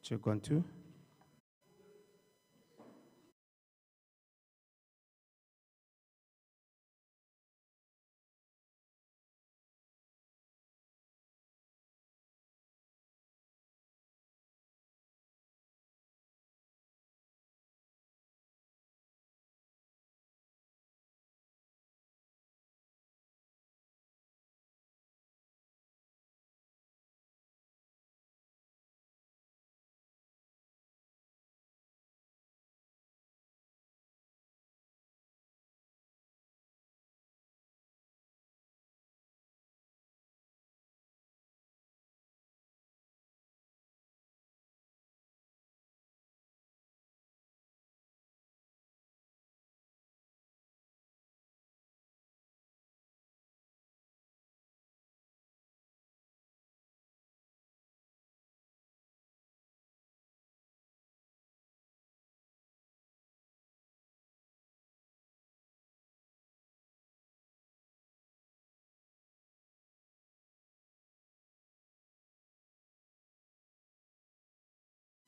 Check 1, 2.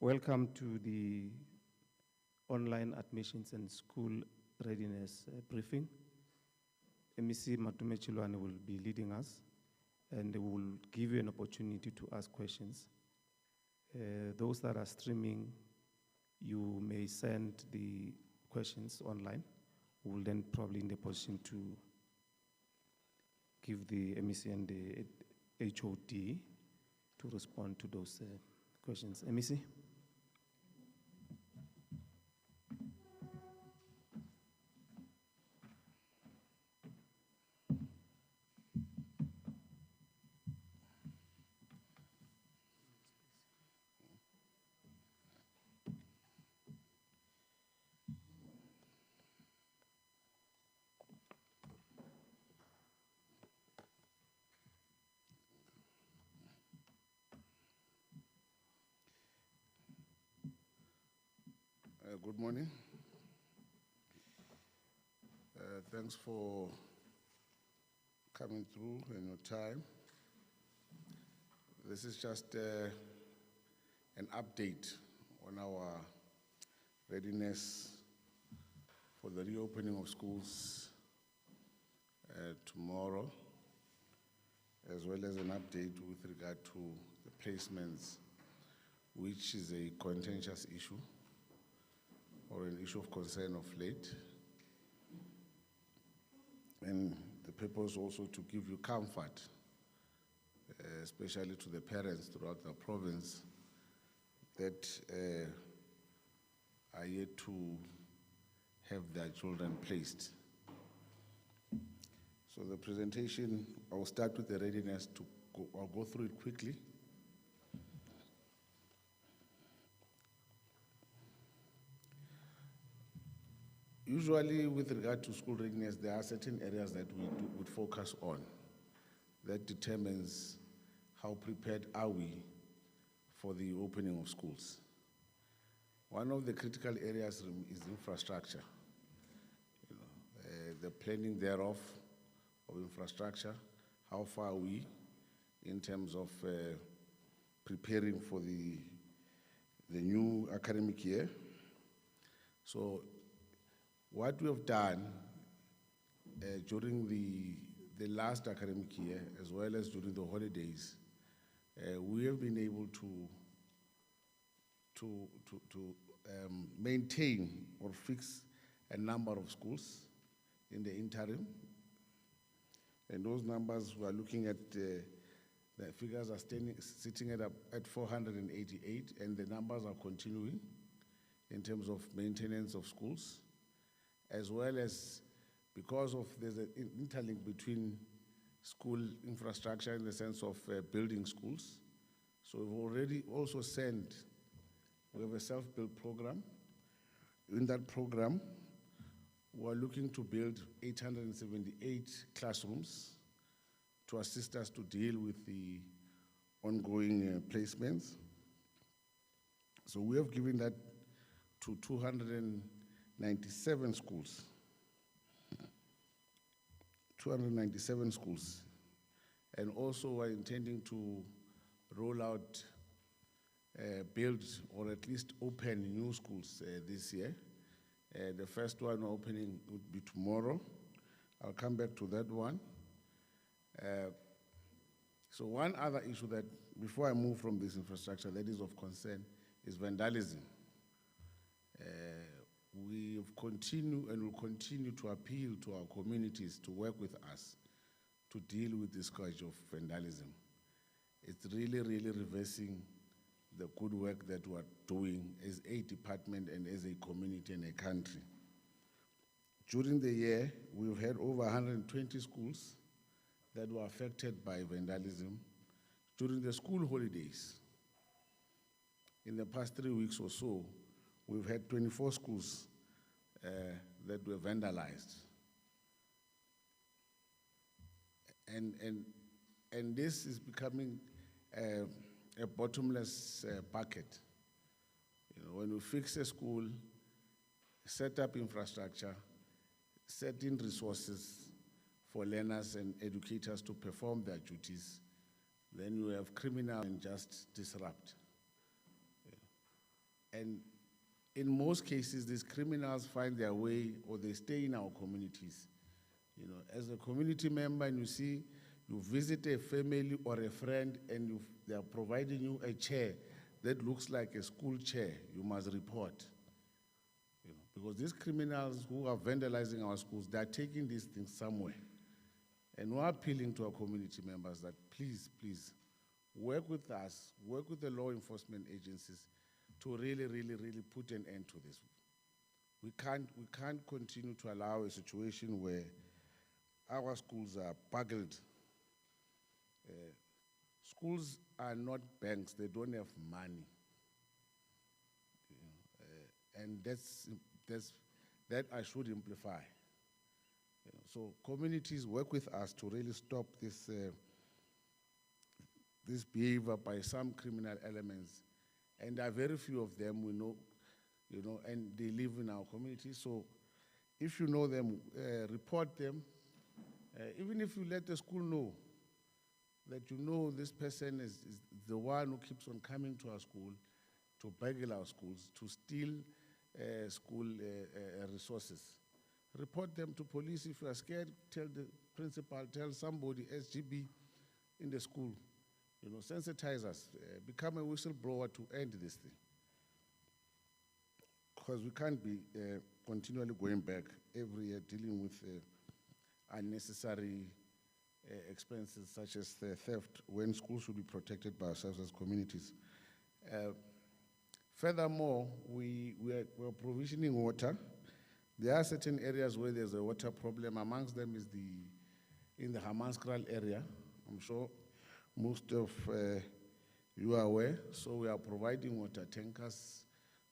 Welcome to the online admissions and school readiness briefing. MEC Matome Chiloane will be leading us, and we will give you an opportunity to ask questions. Those that are streaming, you may send the questions online. We will then probably in the position to give the MEC and the HOD to respond to those questions. MEC? Good morning. Thanks for coming through in your time. This is just an update on our readiness for the reopening of schools tomorrow, as well as an update with regard to the placements, which is a contentious issue or an issue of concern of late. And the purpose also to give you comfort, especially to the parents throughout the province that are yet to have their children placed. So the presentation, I'll start with the readiness I'll go through it quickly. Usually, with regard to school readiness, there are certain areas that we would focus on that determines how prepared are we for the opening of schools. One of the critical areas is infrastructure. The planning thereof of infrastructure, how far are we in terms of preparing for the new academic year. So what we have done during the last academic year, as well as during the holidays, we have been able to maintain or fix a number of schools in the interim. And those numbers, we are looking at, the figures are sitting at 488, and the numbers are continuing in terms of maintenance of schools, as well as because of there's an interlink between school infrastructure in the sense of building schools. So we've already also we have a self-build program. In that program, we're looking to build 878 classrooms to assist us to deal with the ongoing placements. So we have given that to 297 schools. 297 schools. And also we're intending to roll out build or at least open new schools this year. The first one opening would be tomorrow. I'll come back to that one. So one other issue that, before I move from this infrastructure that is of concern, is vandalism. We have continued and will continue to appeal to our communities to work with us to deal with this scourge of vandalism. It's really, really reversing the good work that we are doing as a department and as a community and a country. During the year, we've had over 120 schools that were affected by vandalism during the school holidays. In the past 3 weeks or so, we've had 24 schools that were vandalized. And this is becoming a bottomless bucket. You know, when we fix a school, set up infrastructure, set in resources for learners and educators to perform their duties, then you have criminal and just disrupt. And in most cases, these criminals find their way or they stay in our communities. You know, as a community member, and you see, you visit a family or a friend and they are providing you a chair that looks like a school chair, you must report. You know, because these criminals who are vandalizing our schools, they are taking these things somewhere. And we're appealing to our community members that please, please, work with us, work with the law enforcement agencies to really, really, really put an end to this. We can't continue to allow a situation where our schools are buggled. Schools are not banks, they don't have money. You know, and that I should amplify. You know, so communities work with us to really stop this, this behavior by some criminal elements. And there are very few of them we know, you know, and they live in our community. So if you know them, report them. Even if you let the school know that you know this person is the one who keeps on coming to our school, to burgle our schools, to steal school resources. Report them to police. If you are scared, tell the principal, tell somebody, SGB in the school. You know, sensitize us, become a whistleblower to end this thing. Because we can't be continually going back every year dealing with unnecessary expenses such as theft when schools should be protected by ourselves as communities. Furthermore, we're provisioning water. There are certain areas where there's a water problem. Amongst them is in the Hammanskraal area. I'm sure most of you are aware. So we are providing water tankers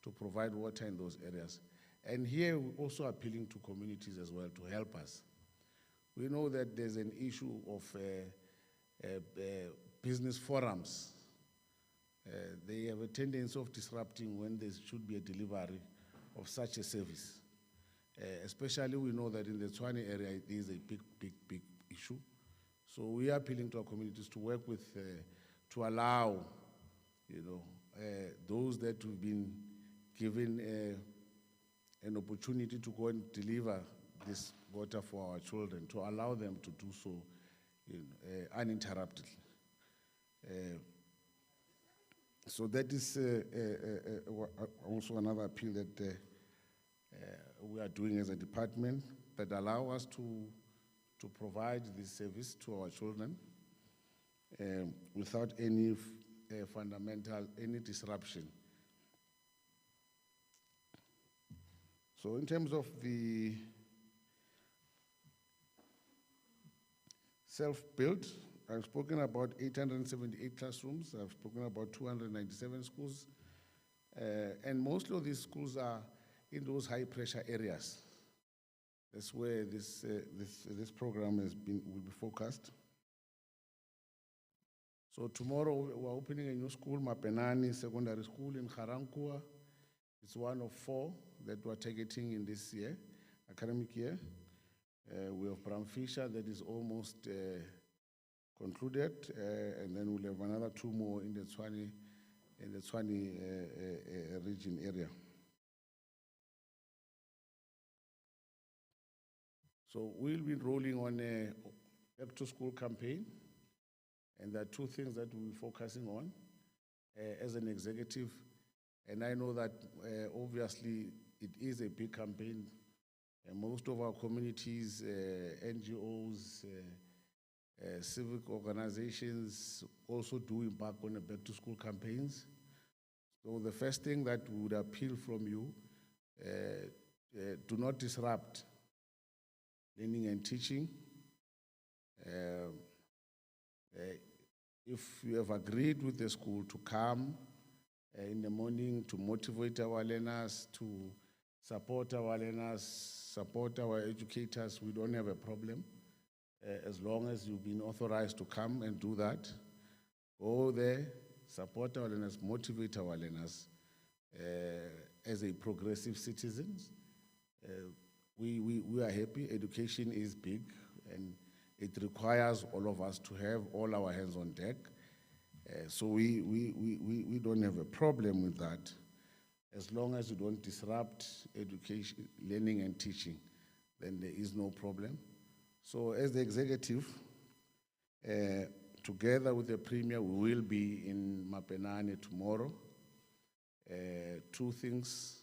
to provide water in those areas. And here we're also appealing to communities as well to help us. We know that there's an issue of business forums. They have a tendency of disrupting when there should be a delivery of such a service. Especially we know that in the Tshwane area, it is a big issue. So we are appealing to our communities to work with, to allow, you know, those that have been given an opportunity to go and deliver this water for our children, to allow them to do so uninterrupted. So that is also another appeal that we are doing as a department that allow us to provide this service to our children without any any disruption. So in terms of the self-built, I've spoken about 878 classrooms, I've spoken about 297 schools, and most of these schools are in those high-pressure areas. That's where this program will be focused. So tomorrow we're opening a new school, Mapenani Secondary School in Garankuwa. It's one of 4 that we're targeting in this year, academic year. We have Bramfisher that is almost concluded, and then we'll have another 2 more in the Tshwane in the Tshwane region area. So we'll be rolling on a back to school campaign, and there are two things that we'll be focusing on as an executive. And I know that obviously it is a big campaign. And most of our communities, NGOs, civic organizations also do embark on a back to school campaigns. So the first thing that we would appeal from you, do not disrupt learning and teaching. If you have agreed with the school to come in the morning to motivate our learners, to support our learners, support our educators, we don't have a problem. As long as you've been authorized to come and do that, go there, support our learners, motivate our learners as a progressive citizens. We are happy. Education is big, and it requires all of us to have all our hands on deck. So we don't have a problem with that, as long as you don't disrupt education, learning and teaching, then there is no problem. So as the executive, together with the Premier, we will be in Mapenane tomorrow. Two things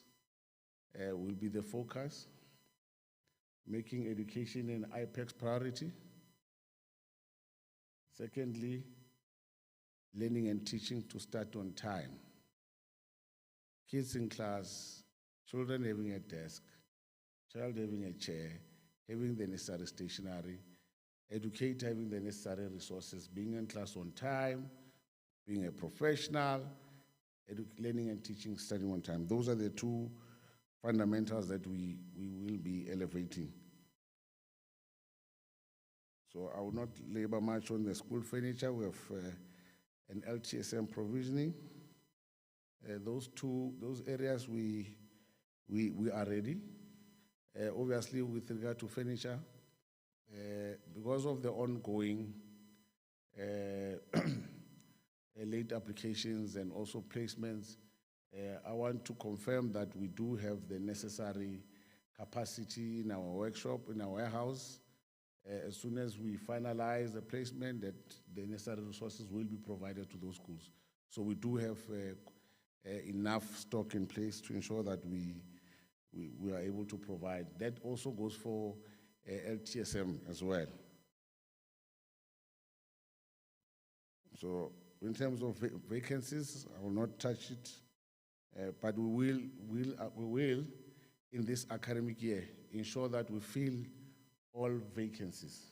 will be the focus: making education an IPEX priority. Secondly, learning and teaching to start on time. Kids in class, children having a desk, child having a chair, having the necessary stationery, educator having the necessary resources, being in class on time, being a professional, learning and teaching starting on time. Those are the two fundamentals that we will be elevating. So I will not labor much on the school furniture. We have an LTSM provisioning. Those areas we are ready. Obviously, with regard to furniture, because of the ongoing late applications and also placements, I want to confirm that we do have the necessary capacity in our workshop, in our warehouse. As soon as we finalize the placement, that the necessary resources will be provided to those schools. So we do have enough stock in place to ensure that we are able to provide. That also goes for LTSM as well. So in terms of vacancies, I will not touch it, but we will, in this academic year, ensure that we fill all vacancies.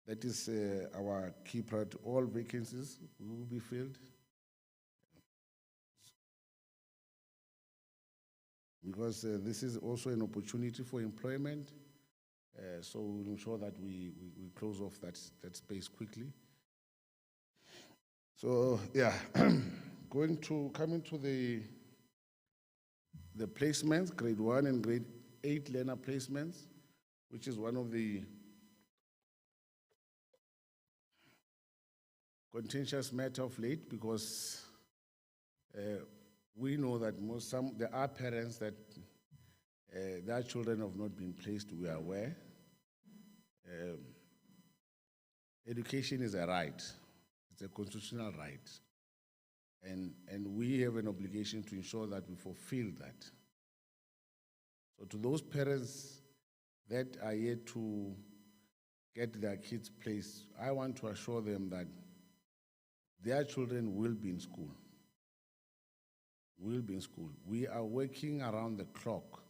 That is our key priority. All vacancies will be filled, because this is also an opportunity for employment. So we'll ensure that we close off that space quickly. So yeah, coming to the placements, grade 1 and grade 8 learner placements, which is one of the contentious matter of late, because we know that there are parents that their children have not been placed. We are aware. Education is a right. It's a constitutional right. And we have an obligation to ensure that we fulfill that. So to those parents that are yet to get their kids placed, I want to assure them that their children will be in school. Will be in school. We are working around the clock,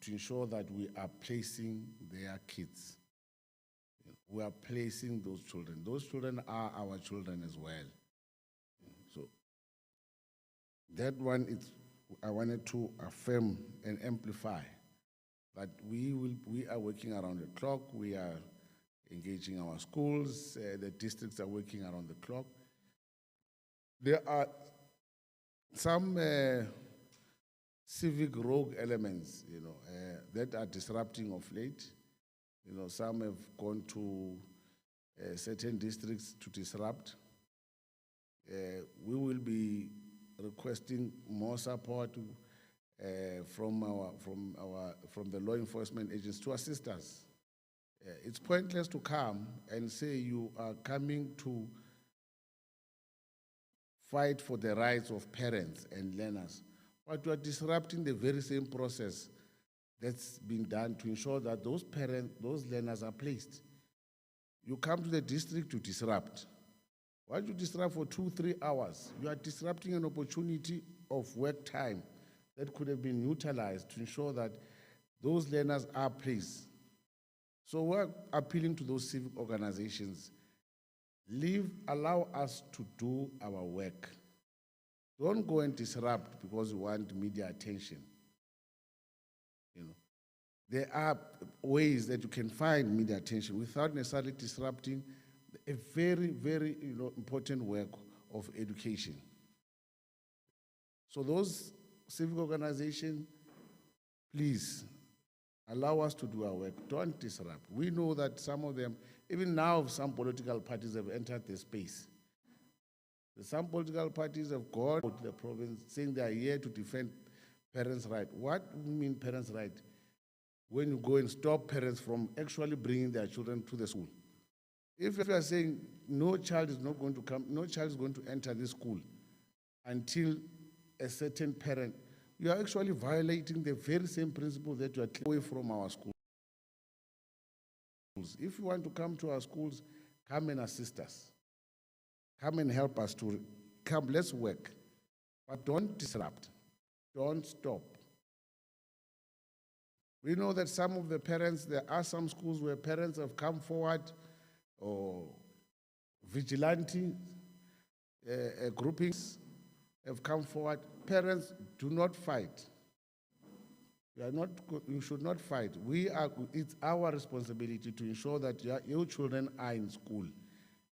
to ensure that we are placing their kids. We are placing those children. Those children are our children as well. So that one, I wanted to affirm and amplify that we are working around the clock. We are engaging our schools. The districts are working around the clock. There are some civic rogue elements, that are disrupting of late. Some have gone to certain districts to disrupt. We will be requesting more support from the law enforcement agents to assist us. It's pointless to come and say you are coming to fight for the rights of parents and learners, but you are disrupting the very same process that's been done to ensure that those parents, those learners are placed. You come to the district to disrupt. Why do you disrupt for 2-3 hours? You are disrupting an opportunity of work time that could have been utilized to ensure that those learners are placed. So we're appealing to those civic organizations, allow us to do our work. Don't go and disrupt because you want media attention. There are ways that you can find media attention without necessarily disrupting a very, very important work of education. So those civic organizations, please allow us to do our work. Don't disrupt. We know that some of them, even now, some political parties have entered the space. Some political parties have gone to the province saying they are here to defend parents' rights. What do you mean parents' rights? When you go and stop parents from actually bringing their children to the school. If you are saying no child is not going to come, no child is going to enter this school until a certain parent, you are actually violating the very same principle that you are taking away from our schools. If you want to come to our schools, come and assist us. Come and help us to come, let's work. But don't disrupt. Don't stop. We know that some of the parents, there are some schools where parents have come forward, or vigilante groupings have come forward. Parents, do not fight. You should not fight. It's our responsibility to ensure that your children are in school.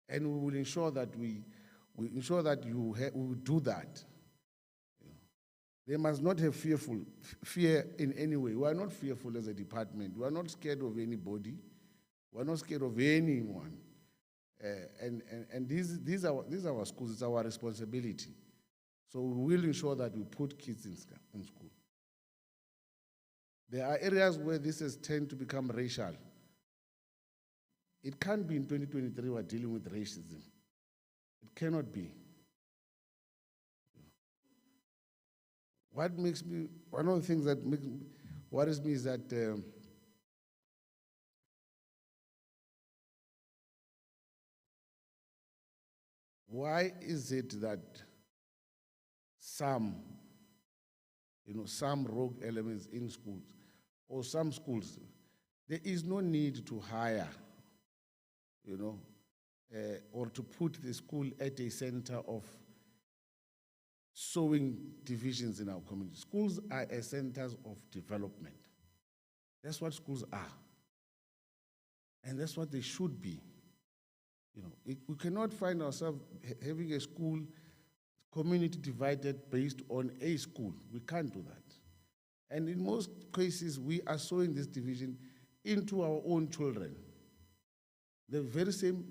And we will ensure that we will do that. They must not have fear in any way. We are not fearful as a department. We are not scared of anybody. We are not scared of anyone. And these are our schools. It's our responsibility. So we will ensure that we put kids in school. There are areas where this has tended to become racial. It can't be in 2023 we're dealing with racism. It cannot be. One of the things that worries me is that why is it that some rogue elements in schools, or some schools, there is no need to hire, or to put the school at a center of sowing divisions in our community. Schools are a centers of development. That's what schools are. And that's what they should be. We cannot find ourselves having a school community divided based on a school. We can't do that. And in most cases, we are sowing this division into our own children. The very same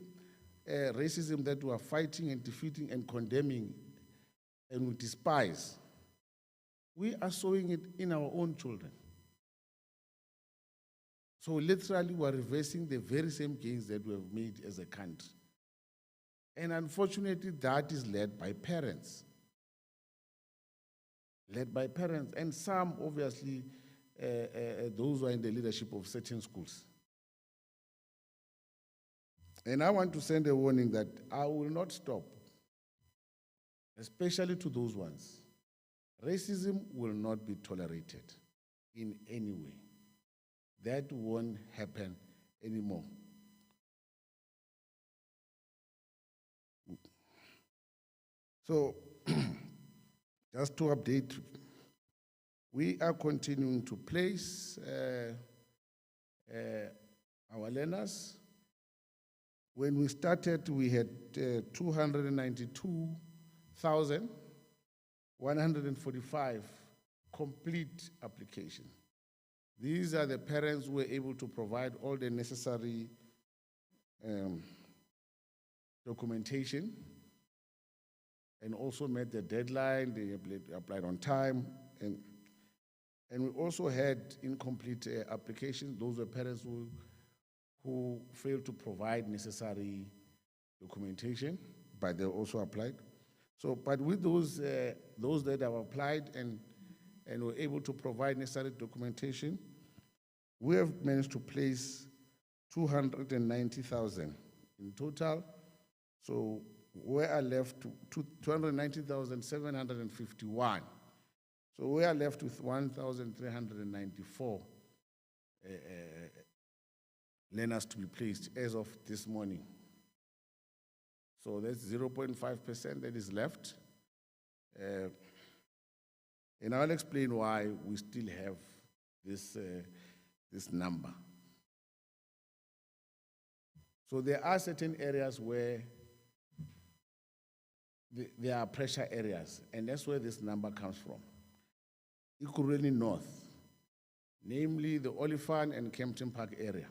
racism that we are fighting and defeating and condemning and we despise, we are sowing it in our own children. So literally, we are reversing the very same gains that we have made as a country. And unfortunately, that is led by parents. Led by parents, and some, obviously, those who are in the leadership of certain schools. And I want to send a warning that I will not stop, especially to those ones. Racism will not be tolerated in any way. That won't happen anymore. So, just to update, we are continuing to place our learners. When we started, we had 292,145 complete applications. These are the parents who were able to provide all the necessary documentation and also met the deadline. They applied on time. And we also had incomplete applications. Those were parents who failed to provide necessary documentation, but they also applied. So, but with those that have applied and were able to provide necessary documentation, we have managed to place 290,000 in total. So we are left to 290,751. So we are left with 1,394 learners to be placed as of this morning. So that's 0.5% that is left. And I'll explain why we still have this number. So there are certain areas where there are pressure areas, and that's where this number comes from. Ekurhuleni North, namely the Oliphant and Kempton Park area,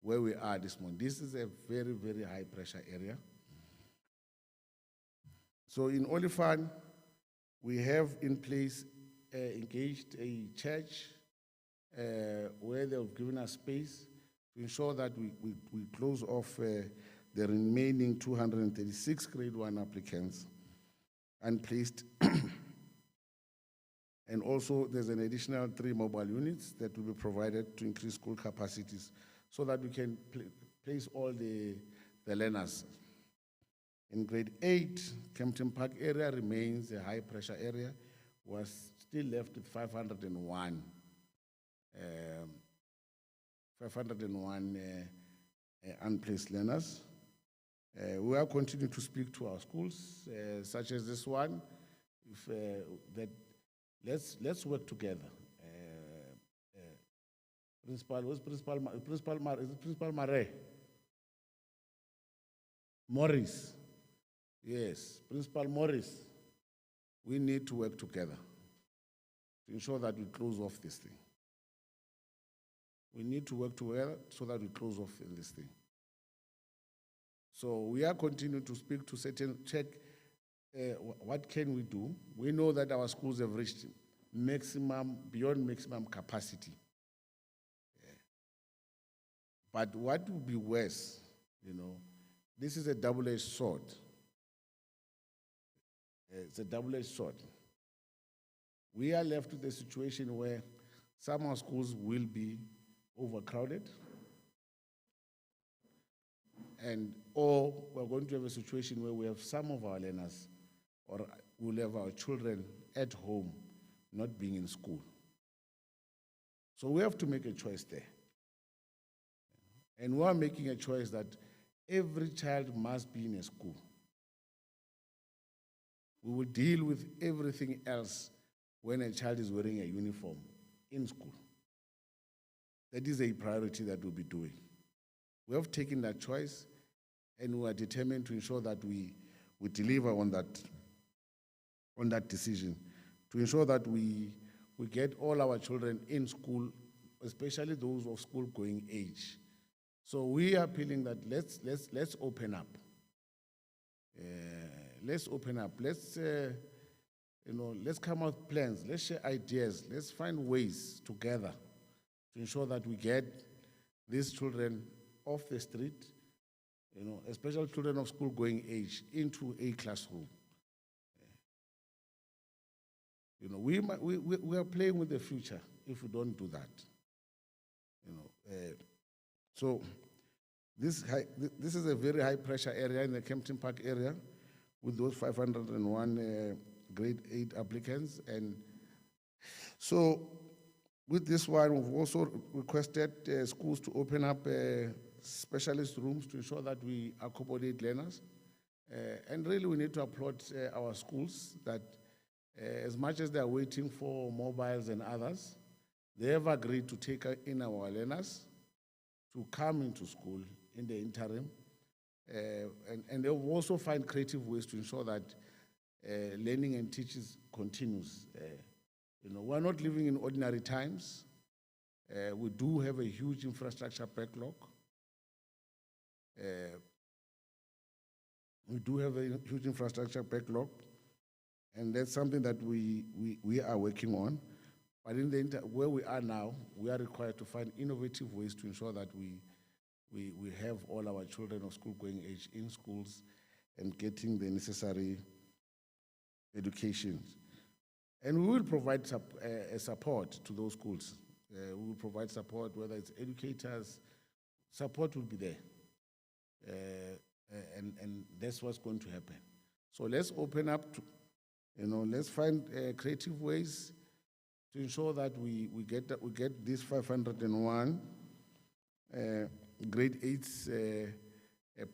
where we are this morning. This is a very, very high pressure area. So in Oliphant, we have in place engaged a church where they've given us space to ensure that we close off the remaining 236 grade 1 applicants and placed. And also there's an additional 3 mobile units that will be provided to increase school capacities so that we can place all the learners. In grade 8, Kempton Park area remains a high pressure area, was still left with 501 unplaced learners. We are continuing to speak to our schools, such as this one, let's work together. Principal Mare? Morris. Yes, Principal Morris. We need to work together to ensure that we close off this thing. We need to work together so that we close off this thing. So we are continuing to speak to check what can we do. We know that our schools have reached beyond maximum capacity. But what would be worse, this is a double-edged sword. It's a double-edged sword. We are left with a situation where some of our schools will be overcrowded, or we're going to have a situation where we have some of our learners, or we'll have our children at home not being in school. So we have to make a choice there. And we are making a choice that every child must be in a school. We will deal with everything else when a child is wearing a uniform in school. That is a priority that we'll be doing. We have taken that choice, and we are determined to ensure that we deliver on that decision, to ensure that we get all our children in school, especially those of school-going age. So we are appealing that let's open up. Let's open up. Let's come out with plans. Let's share ideas. Let's find ways together to ensure that we get these children off the street, especially children of school-going age, into a classroom. We are playing with the future if we don't do that. So this is a very high pressure area in the Kempton Park area with those 501 grade 8 applicants. And so with this one, we've also requested schools to open up specialist rooms to ensure that we accommodate learners. And really we need to applaud our schools that as much as they're waiting for mobiles and others, they have agreed to take in our learners to come into school in the interim. And they will also find creative ways to ensure that learning and teaching continues. We're not living in ordinary times. We do have a huge infrastructure backlog. We do have a huge infrastructure backlog, and that's something that we are working on. But in where we are now, we are required to find innovative ways to ensure that we have all our children of school-going age in schools and getting the necessary education. And we will provide support to those schools. We will provide support, whether it's educators, support will be there. And that's what's going to happen. So let's open up to, let's find creative ways to ensure that we get this 501 grade 8s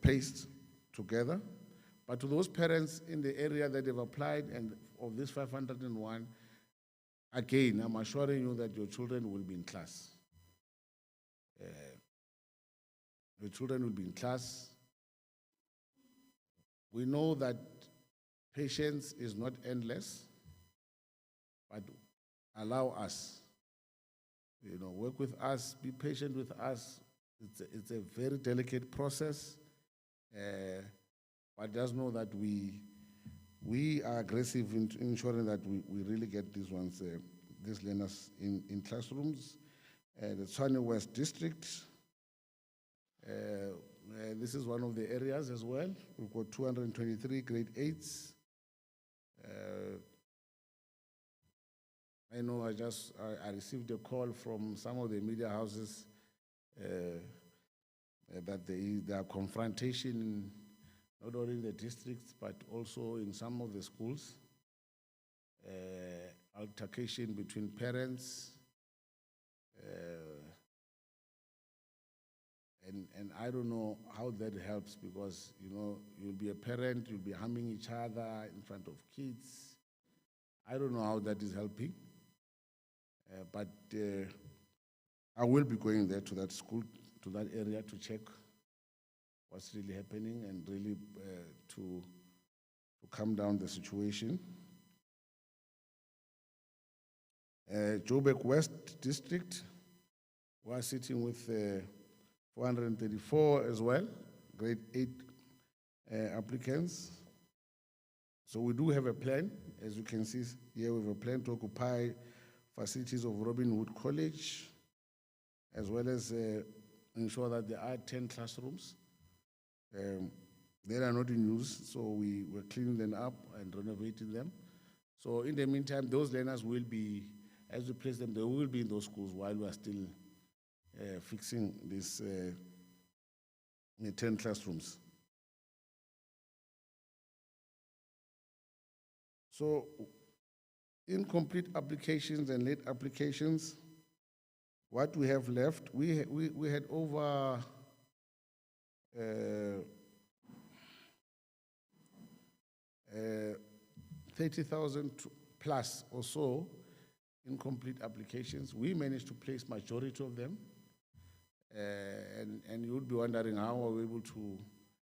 placed together. But to those parents in the area that have applied and of this 501, again, I'm assuring you that your children will be in class. Your children will be in class. We know that patience is not endless, but allow us, work with us, be patient with us. It's a very delicate process, but just know that we are aggressive in ensuring that we really get these ones, these learners in classrooms. The Tshwane West District, this is one of the areas as well. We've got 223 grade 8s. I know I received a call from some of the media houses that there are confrontation not only in the districts but also in some of the schools, altercation between parents, and I don't know how that helps, because you'll be a parent, you'll be harming each other in front of kids. I don't know how that is helping, but I will be going there to that school, to that area, to check what's really happening and really to calm down the situation. Joburg West District, we are sitting with 434 as well, grade 8 applicants. So we do have a plan. As you can see here, we have a plan to occupy facilities of Robin Hood College, as well as ensure that there are 10 classrooms. They are not in use, so we were cleaning them up and renovating them. So in the meantime, those learners will be, as we place them, they will be in those schools while we are still fixing these 10 classrooms. So incomplete applications and late applications, what we have left, we had over 30,000 plus or so incomplete applications. We managed to place majority of them. And you would be wondering how are we able to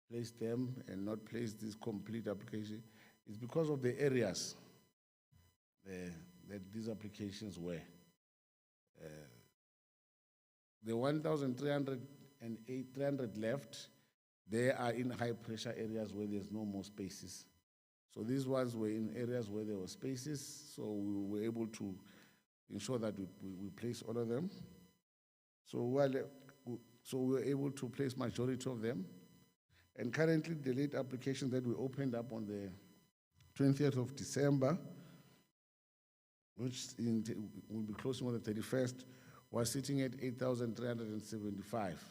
place them and not place this complete application. It's because of the areas that these applications were. The 1,300 left, they are in high pressure areas where there's no more spaces. So these ones were in areas where there were spaces, so we were able to ensure that we place all of them. So we were able to place majority of them. And currently, the late applications that we opened up on the 20th of December, which will be closing on the 31st, was sitting at 8,375.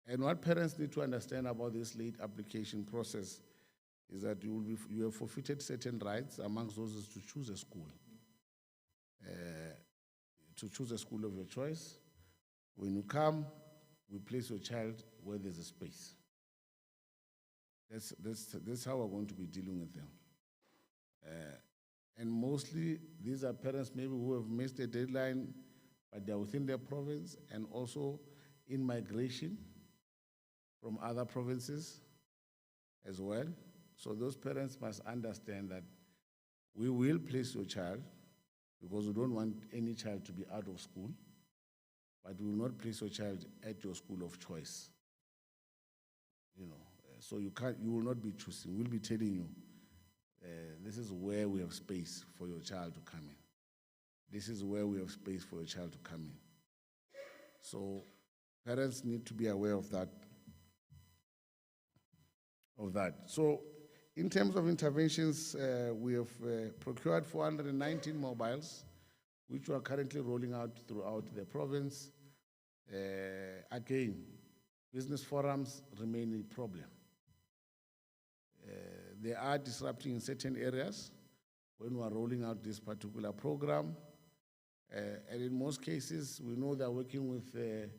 And what parents need to understand about this late application process is that you have forfeited certain rights. Amongst those is to choose a school. To choose a school of your choice. When you come, we place your child where there's a space. That's how we're going to be dealing with them. And mostly, these are parents maybe who have missed a deadline, but they're within their province and also in migration from other provinces as well. So those parents must understand that we will place your child, because we don't want any child to be out of school, but we will not place your child at your school of choice. So you will not be choosing. We'll be telling you, this is where we have space for your child to come in. This is where we have space for your child to come in. So parents need to be aware of that. So in terms of interventions, we have procured 419 mobiles, which we are currently rolling out throughout the province. Again, business forums remain a problem. They are disrupting in certain areas when we are rolling out this particular program. And in most cases, we know they are working with the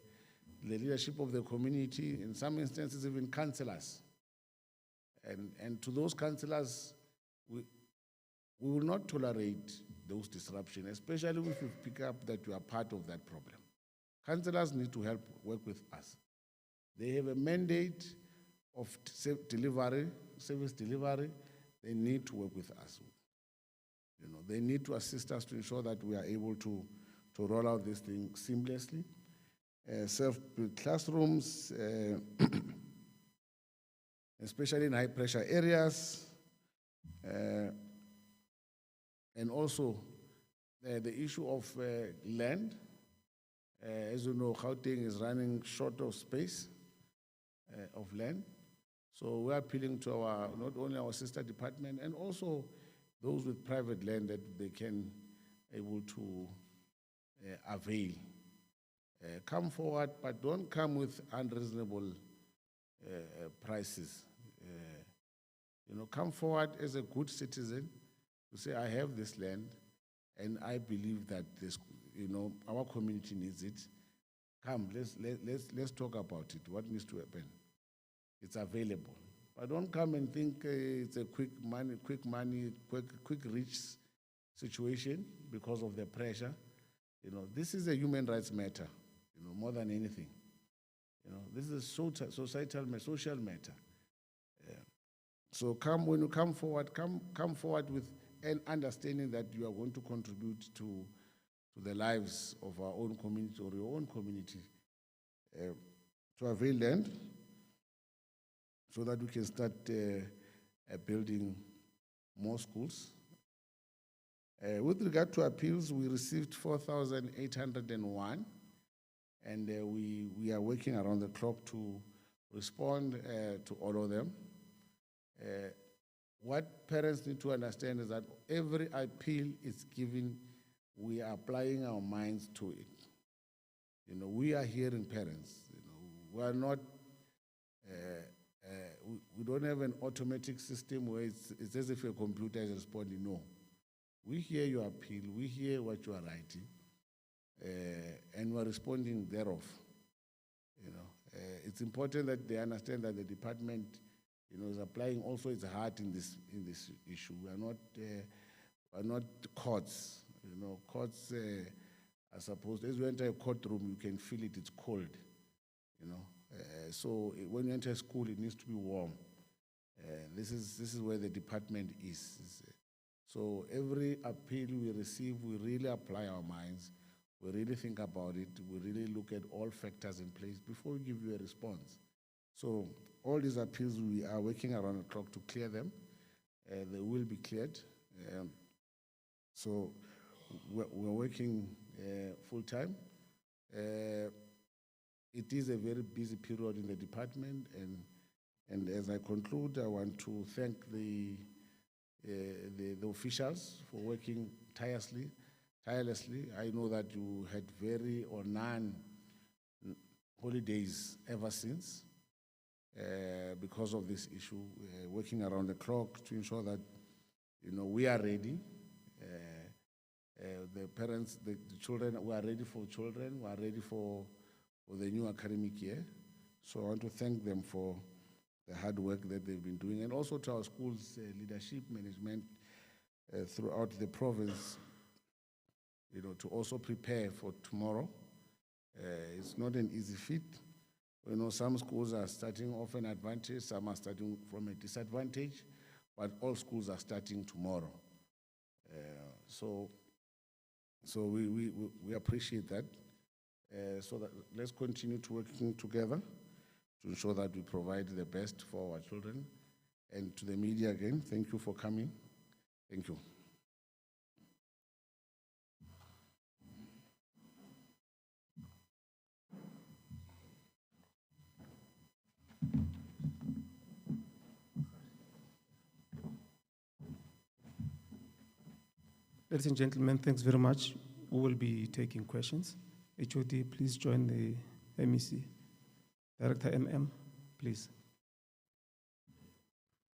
leadership of the community, in some instances even councillors. And to those councillors, we will not tolerate those disruptions, especially if you pick up that you are part of that problem. Councillors need to help work with us. They have a mandate of service delivery. They need to work with us. They need to assist us to ensure that we are able to roll out this thing seamlessly. Self-built classrooms, especially in high-pressure areas, and also the issue of land. As you know, Gauteng is running short of space of land. So we're appealing to not only our sister department, and also those with private land that they can able to avail. Come forward, but don't come with unreasonable prices. Come forward as a good citizen to say, I have this land, and I believe that this, our community needs it. Come, let's talk about it. What needs to happen? It's available. But don't come and think it's a quick rich situation because of the pressure. This is a human rights matter, more than anything. This is a social matter. So when you come forward, come forward with an understanding that you are going to contribute to the lives of our own community or your own community, to avail land, so that we can start building more schools. With regard to appeals, we received 4,801, and we are working around the clock to respond to all of them. What parents need to understand is that every appeal is given, we are applying our minds to it. We are hearing parents. We are not, we don't have an automatic system where it's as if a computer is responding. No. We hear your appeal, we hear what you are writing, and we're responding thereof. It's important that they understand that the department, is applying also its heart in this issue. We are not courts. Courts are supposed, as you enter a courtroom, you can feel it, it's cold. So when you enter a school, it needs to be warm. This is where the department is. So every appeal we receive, we really apply our minds. We really think about it. We really look at all factors in place before we give you a response. So all these appeals, we are working around the clock to clear them. They will be cleared. So we're working full time. It is a very busy period in the department, and as I conclude, I want to thank the officials for working tirelessly. I know that you had very or none holidays ever since because of this issue, working around the clock to ensure that we are ready. The parents, the children, we are ready for children, we are ready for the new academic year. So I want to thank them for the hard work that they've been doing, and also to our schools' leadership management throughout the province, to also prepare for tomorrow. It's not an easy feat. Some schools are starting off an advantage, some are starting from a disadvantage, but all schools are starting tomorrow. So we appreciate that. So that let's continue to working together to ensure that we provide the best for our children. And to the media again, thank you for coming. Thank you. Ladies and gentlemen, thanks very much. We will be taking questions. HOD, please join the MEC. Director MM, please.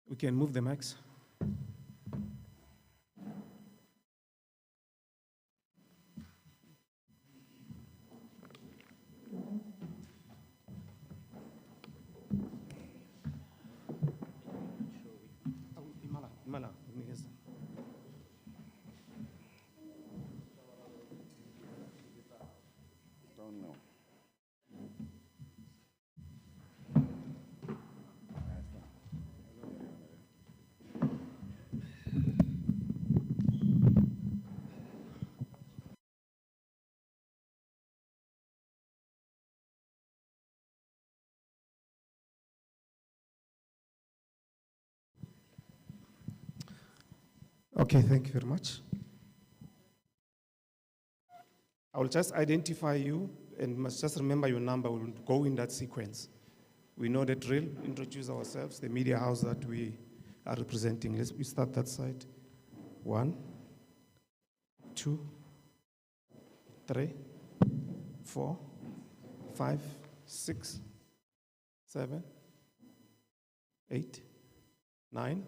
We can move the mics. Okay, thank you very much. I will just identify you and must just remember your number. We'll go in that sequence. We know the drill, introduce ourselves, the media house that we are representing. Let's start that side. 1, 2, 3, 4, 5, 6, 7, 8, 9.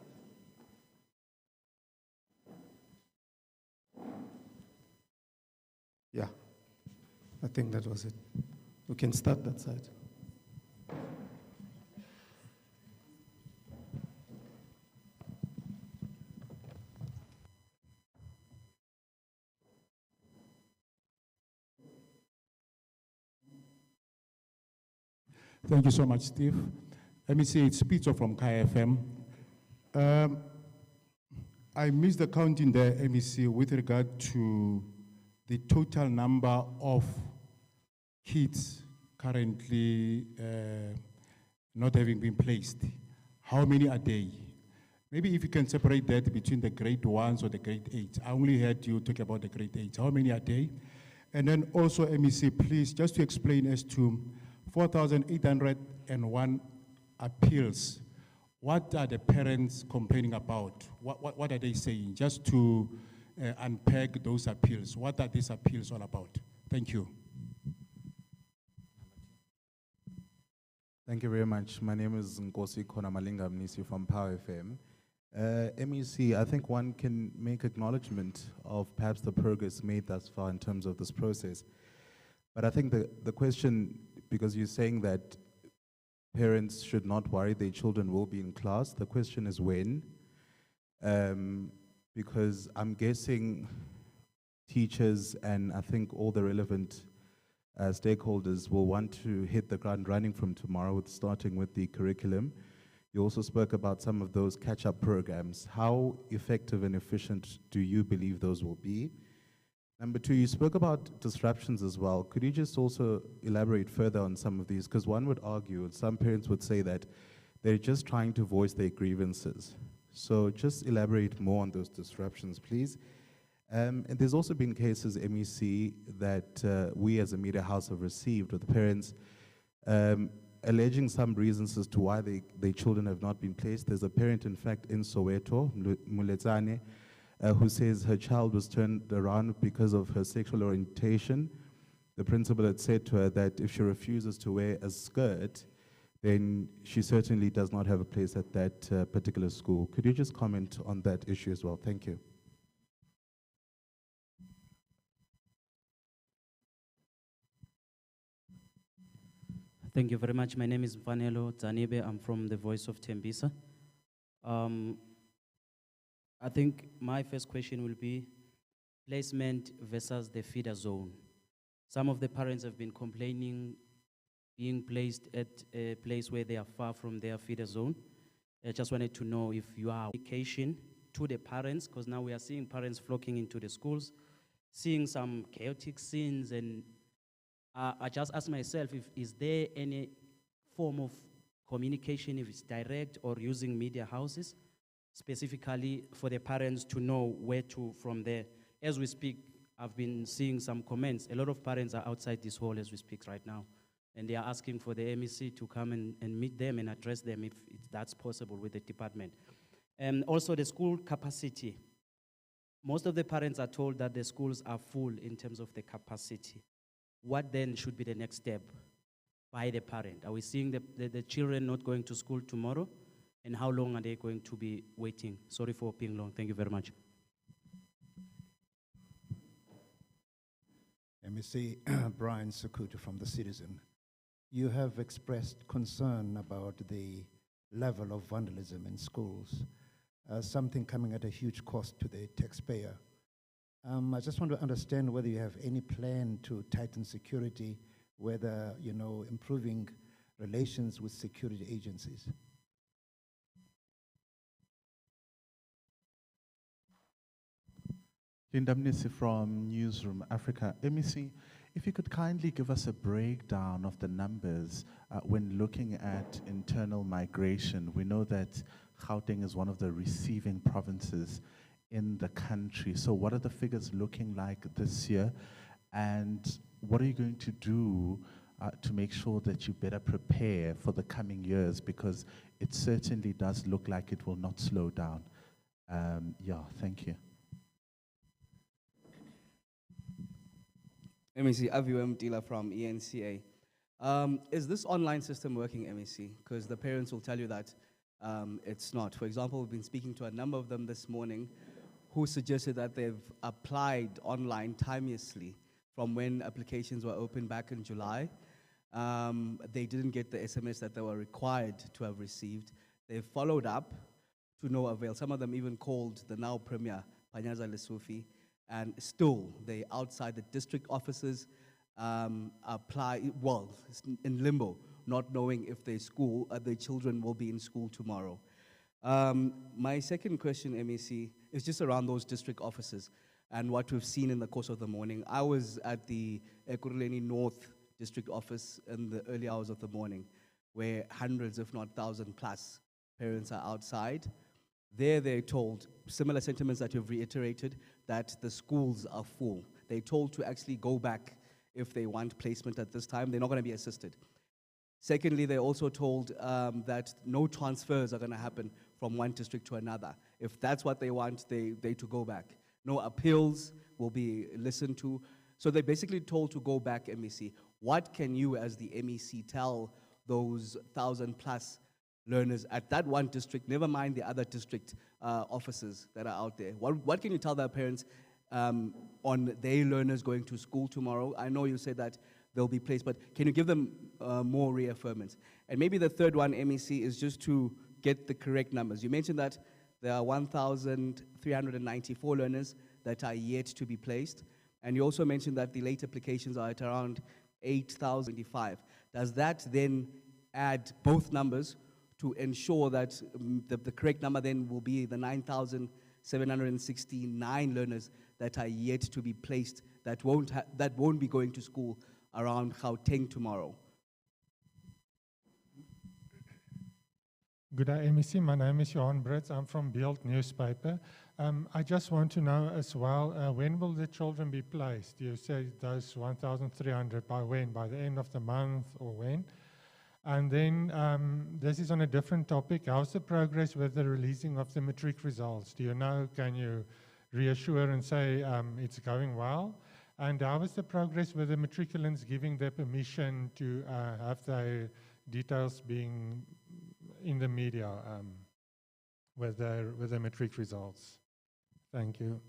Yeah, I think that was it. We can start that side. Thank you so much, Steve. Let me say it's Peter from KFM. I missed the count in the MEC with regard to the total number of kids currently not having been placed. How many a day? Maybe if you can separate that between the grade 1s or the grade 8. I only heard you talk about the grade 8. How many a day? And then also, MEC, please, just to explain as to 4,801 appeals. What are the parents complaining about? What are they saying? Just to unpack those appeals. What are these appeals all about? Thank you. Thank you very much. My name is Nkosi Konamalinga Mnisi from Power FM. MEC, I think one can make acknowledgement of perhaps the progress made thus far in terms of this process. But I think the question, because you're saying that parents should not worry their children will be in class, the question is when? Because I'm guessing teachers and I think all the relevant stakeholders will want to hit the ground running from tomorrow, starting with the curriculum. You also spoke about some of those catch-up programs. How effective and efficient do you believe those will be? Number 2, you spoke about disruptions as well. Could you just also elaborate further on some of these? Because one would argue, and some parents would say that they're just trying to voice their grievances. So just elaborate more on those disruptions, please. And there's also been cases, MEC, that we as a media house have received with parents alleging some reasons as to why their children have not been placed. There's a parent, in fact, in Soweto, Muletsane, who says her child was turned around because of her sexual orientation. The principal had said to her that if she refuses to wear a skirt, then she certainly does not have a place at that particular school. Could you just comment on that issue as well? Thank you. Thank you very much. My name is Vanelo Zanebe. I'm from the Voice of Tembisa. I think my first question will be placement versus the feeder zone. Some of the parents have been complaining being placed at a place where they are far from their feeder zone. I just wanted to know if you are communication to the parents, because now we are seeing parents flocking into the schools, seeing some chaotic scenes, and I just ask myself, is there any form of communication, if it's direct or using media houses, specifically for the parents to know where to from there. As we speak, I've been seeing some comments. A lot of parents are outside this hall as we speak right now, and they are asking for the MEC to come and meet them and address them if that's possible with the department. And also the school capacity. Most of the parents are told that the schools are full in terms of the capacity. What then should be the next step by the parent? Are we seeing the children not going to school tomorrow? And how long are they going to be waiting? Sorry for being long. Thank you very much. MEC Brian Sukutu from The Citizen. You have expressed concern about the level of vandalism in schools, something coming at a huge cost to the taxpayer. I just want to understand whether you have any plan to tighten security, whether, improving relations with security agencies. Linda Mnisi from Newsroom Africa. MEC, if you could kindly give us a breakdown of the numbers when looking at internal migration. We know that Gauteng is one of the receiving provinces in the country. So what are the figures looking like this year? And what are you going to do to make sure that you better prepare for the coming years? Because it certainly does look like it will not slow down. Thank you. MEC, Aviwem Dila from ENCA. Is this online system working, MEC? Because the parents will tell you that it's not. For example, we've been speaking to a number of them this morning who suggested that they've applied online timeously from when applications were opened back in July. They didn't get the SMS that they were required to have received. They followed up to no avail. Some of them even called the now Premier, Panyaza Lesufi, and still they outside the district offices in limbo, not knowing if their children will be in school tomorrow. My second question, MEC, is just around those district offices and what we've seen in the course of the morning. I was at the Ekurhuleni North district office in the early hours of the morning, where hundreds, if not 1,000 plus parents are outside. There they're told, similar sentiments that you've reiterated, that the schools are full. They're told to actually go back if they want placement at this time. They're not going to be assisted. Secondly, they're also told that no transfers are going to happen from one district to another. If that's what they want, they to go back. No appeals will be listened to. So they're basically told to go back, MEC. What can you as the MEC tell those 1,000 plus learners at that one district, never mind the other district offices that are out there? What can you tell their parents on their learners going to school tomorrow? I know you said that they'll be placed, but can you give them more reaffirmance? And maybe the third one, MEC, is just to get the correct numbers. You mentioned that there are 1,394 learners that are yet to be placed, and you also mentioned that the late applications are at around 8,025. Does that then add both numbers to ensure that the correct number then will be the 9,769 learners that are yet to be placed, that won't be going to school around Gauteng tomorrow? Good day, MEC. My name is Johan Brits. I'm from Beeld newspaper. I just want to know as well, when will the children be placed? You say those 1,300 by when? By the end of the month or when? And then this is on a different topic. How's the progress with the releasing of the matric results? Do you know, can you reassure and say it's going well? And how is the progress with the matriculants giving their permission to have their details being in the media with their matric results? Thank you.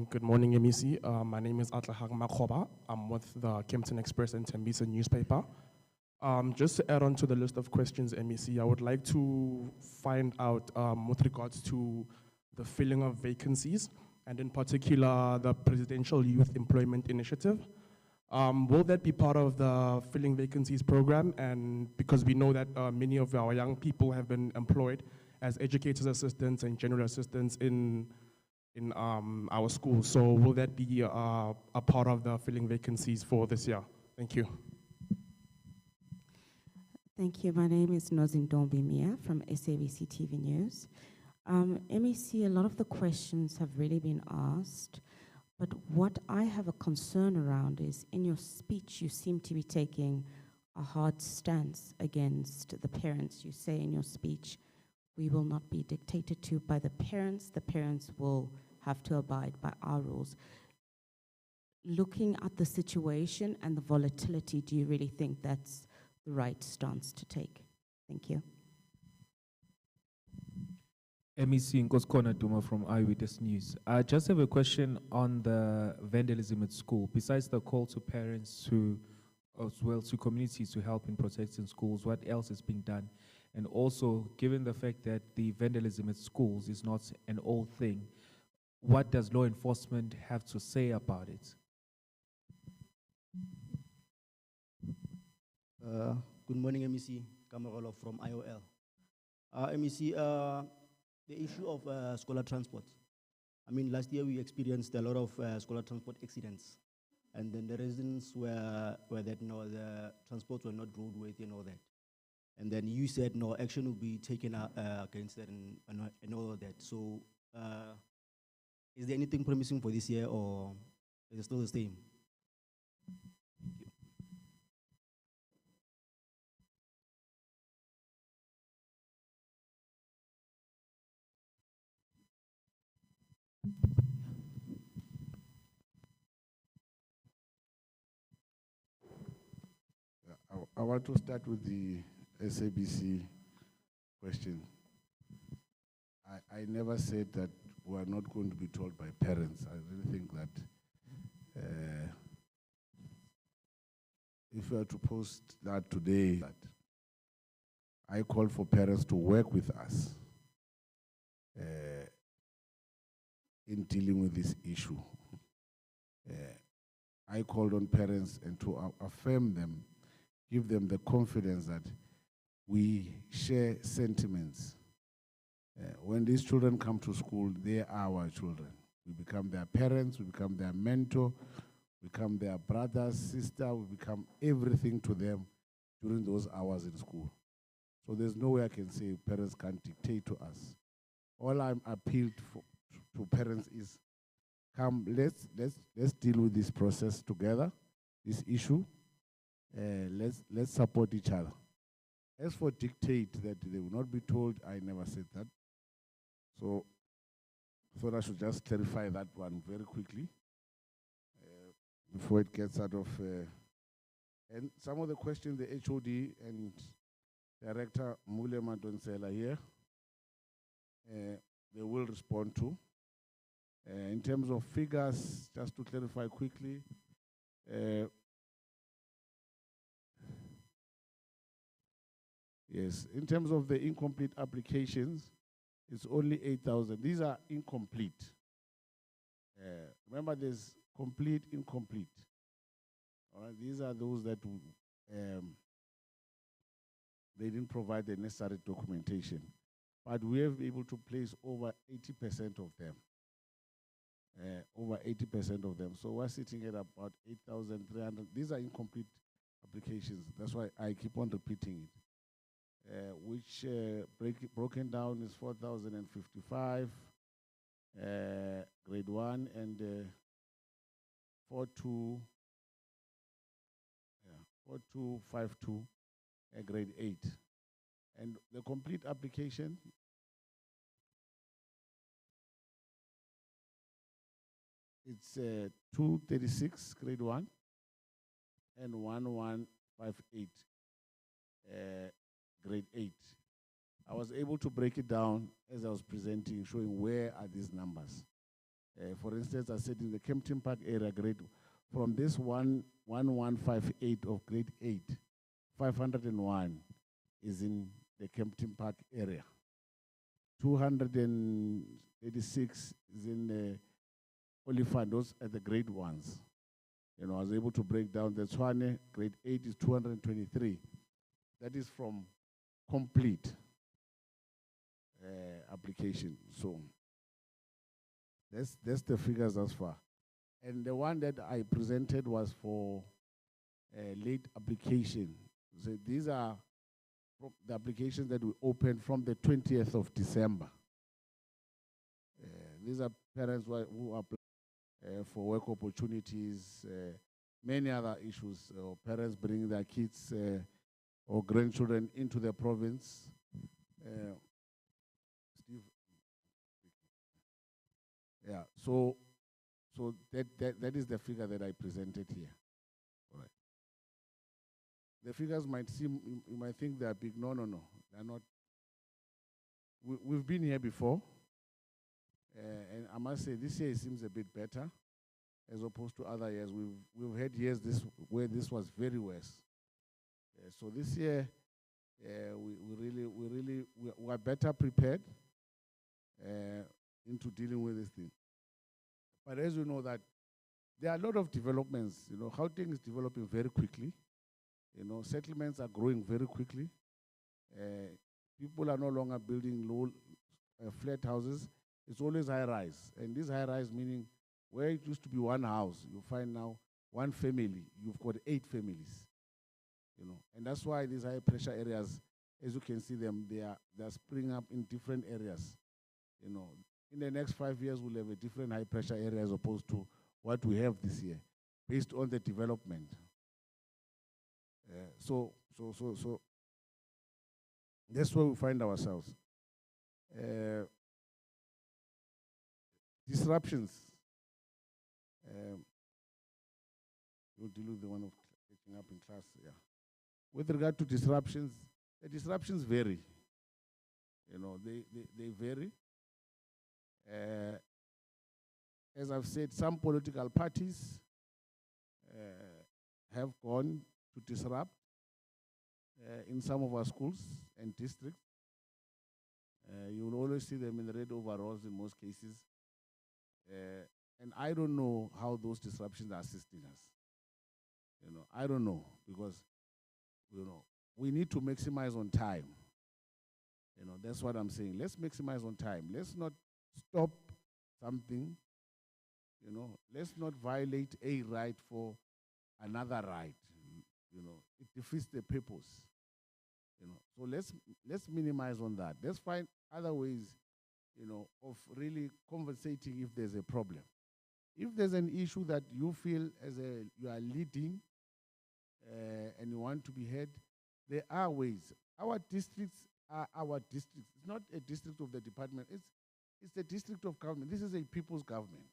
Good morning, MEC. My name is Atlahang Makhoba. I'm with the Kempton Express and Tembisa newspaper. Just to add on to the list of questions, MEC, I would like to find out with regards to the filling of vacancies, and in particular, the Presidential Youth Employment Initiative. Will that be part of the filling vacancies program? And because we know that many of our young people have been employed as educators assistants and general assistants in our schools. So will that be a part of the filling vacancies for this year? Thank you. Thank you. My name is Nozintombi Mia from SABC TV News. MEC, a lot of the questions have really been asked, but what I have a concern around is in your speech, you seem to be taking a hard stance against the parents. You say in your speech, we will not be dictated to by the parents will have to abide by our rules. Looking at the situation and the volatility, do you really think that's the right stance to take? Thank you. MEC Nkoskona Duma from Eyewitness News. I just have a question on the vandalism at school. Besides the call to parents as well to communities to help in protecting schools, what else is being done? And also, given the fact that the vandalism at schools is not an old thing, what does law enforcement have to say about it? Good morning, MEC. Kamarolo from IOL. MEC, the issue of scholar transport. I mean, last year we experienced a lot of scholar transport accidents. And then the reasons were that no, the transports were not roadworthy and all that. And then you said no action will be taken against that and all of that. So is there anything promising for this year, or is it still the same? I want to start with the SABC question. I never said that we are not going to be told by parents. I really think that if we are to post that today, that I call for parents to work with us in dealing with this issue. I called on parents and to affirm them, give them the confidence that we share sentiments. When these children come to school, they are our children. We become their parents, we become their mentor, we become their brother, sister, we become everything to them during those hours in school. So there's no way I can say parents can't dictate to us. All I'm appealed to parents is, come, let's deal with this process together, this issue. Let's support each other. As for dictate that they will not be told, I never said that. So I thought I should just clarify that one very quickly before it gets out of. And some of the questions the HOD and Director Mule Madonsela here, they will respond to. In terms of figures, just to clarify quickly, yes, in terms of the incomplete applications, it's only 8,000. These are incomplete. Remember, there's complete, incomplete. All right, these are those that they didn't provide the necessary documentation. But we have been able to place over 80% of them. Over 80% of them. So we're sitting at about 8,300. These are incomplete applications. That's why I keep on repeating it. Which broken down is 4,055, grade 1, and 4252, grade 8. And the complete application, it's 236, grade 1, and 1158, grade 8. I was able to break it down as I was presenting, showing where are these numbers. For instance, I said in the Kempton Park area, grade, from this 1158 of grade 8, 501 is in the Kempton Park area. 286 is in the Olifant, those are the grade ones. You know, I was able to break down the Tshwane, grade 8 is 223. That is from complete application. So that's the figures as far. And the one that I presented was for late application. So these are the applications that we opened from the 20th of December. These are parents who apply for work opportunities, many other issues, or parents bringing their kids or grandchildren into the province. Steve? Yeah, so that is the figure that I presented here. All right. The figures might seem, you might think they are big. No, they're not. We've been here before, and I must say this year it seems a bit better as opposed to other years. We've had years where this was very worse. So this year, we are better prepared into dealing with this thing. But as you know that there are a lot of developments. You know, Gauteng is developing very quickly. You know, settlements are growing very quickly. People are no longer building low flat houses. It's always high rise. And this high rise meaning where it used to be one house, you find now one family. You've got 8 families. You know, and that's why these high pressure areas, as you can see them, they're springing up in different areas. You know, in the next 5 years, we'll have a different high pressure area as opposed to what we have this year, based on the development. So that's where we find ourselves. Disruptions. You'll deal with the one of catching up in class, yeah. With regard to disruptions, the disruptions vary. You know, they vary. As I've said, some political parties have gone to disrupt in some of our schools and districts. You will always see them in the red overalls in most cases. And I don't know how those disruptions are assisting us. You know, I don't know, because, you know, we need to maximize on time. You know, that's what I'm saying. Let's maximize on time. Let's not stop something. You know, let's not violate a right for another right. You know, it defeats the purpose. You know, so let's minimize on that. Let's find other ways, you know, of really conversating if there's a problem. If there's an issue that you feel you are leading and you want to be heard, there are ways. Our districts are our districts. It's not a district of the department. It's a district of government. This is a people's government.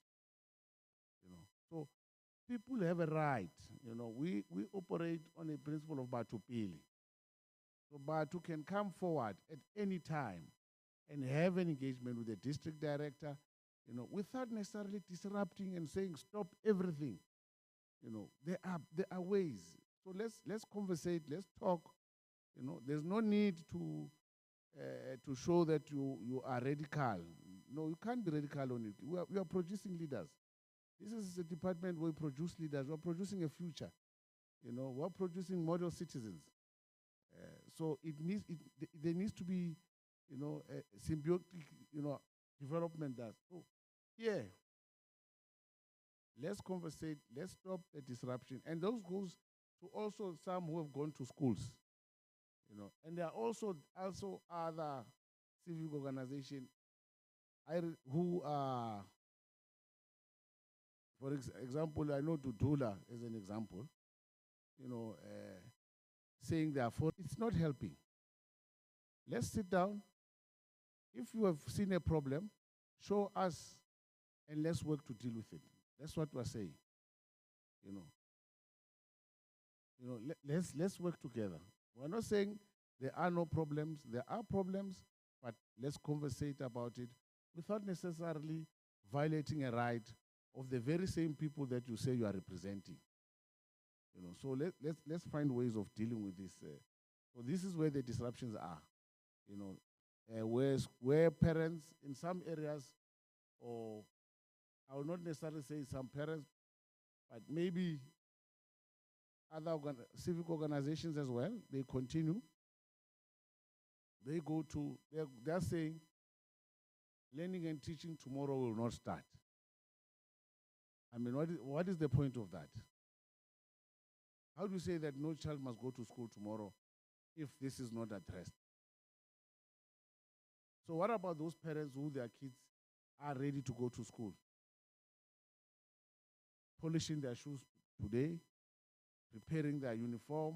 You know, so people have a right. You know, we operate on a principle of Batu Pili. So Batu can come forward at any time and have an engagement with the district director, you know, without necessarily disrupting and saying stop everything. You know, there are ways. So let's conversate, let's talk. You know, there's no need to show that you are radical. No, you can't be radical on it. We are producing leaders. This is a department where we produce leaders. We're producing a future. You know, we're producing model citizens. So there needs to be, you know, a symbiotic, you know, development. So, yeah, let's conversate. Let's stop the disruption. And those goes to also some who have gone to schools. You know, and there are also other civic organizations who are, for example, I know Dudula as an example, you know, saying therefore it's not helping. Let's sit down. If you have seen a problem, show us and let's work to deal with it. That's what we're saying. You know, let's work together. We're not saying there are no problems. There are problems, but let's conversate about it without necessarily violating a right of the very same people that you say you are representing. You know, so let's find ways of dealing with this. So this is where the disruptions are. You know, where parents in some areas, or I will not necessarily say some parents, but maybe other civic organizations as well, they continue. They go to, they're saying, learning and teaching tomorrow will not start. I mean, what is the point of that? How do you say that no child must go to school tomorrow if this is not addressed. So what about those parents who their kids are ready to go to school? Polishing their shoes today, preparing their uniform,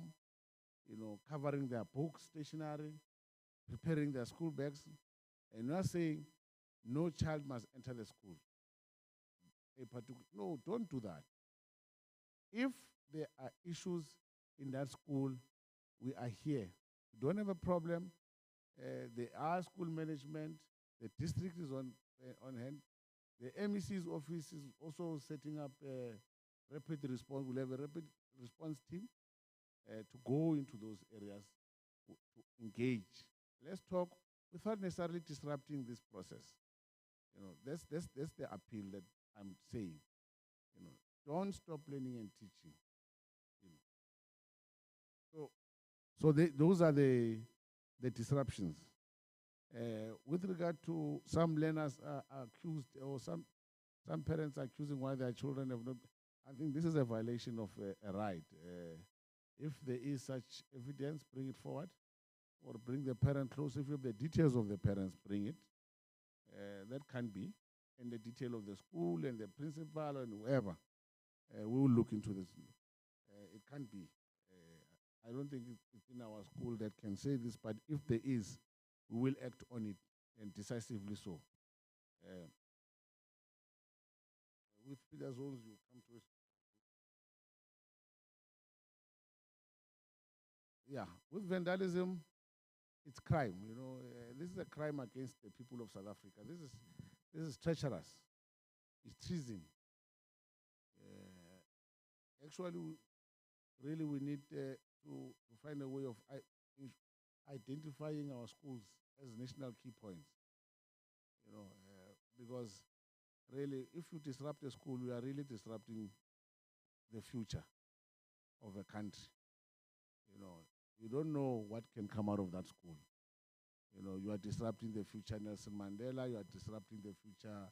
covering their books, stationery, preparing their school bags, and we are saying no child must enter the school. No, don't do that. If there are issues in that school, we are here. We don't have a problem. There are school management. The district is on hand. The MEC's office is also setting up a rapid response. We'll have a rapid response team to go into those areas, to engage. Let's talk without necessarily disrupting this process. That's the appeal that I'm saying. Don't stop learning and teaching. So those are the disruptions. With regard to some learners are accused, or some parents are accusing why their children have not. I think this is a violation of a right. If there is such evidence, bring it forward, or bring the parent close. If you have the details of the parents, bring it. That can be, and the detail of the school and the principal and whoever. We will look into this. It can be. I don't think it's in our school that can say this, but if there is, we will act on it, and decisively so. With Peter Zones, you come to us. Yeah, with vandalism, it's crime. This is a crime against the people of South Africa. This is treacherous. It's treason. Actually, really, we need to find a way of identifying our schools as national key points. Because really, if you disrupt a school, you are really disrupting the future of a country. You don't know what can come out of that school. You are disrupting the future Nelson Mandela. You are disrupting the future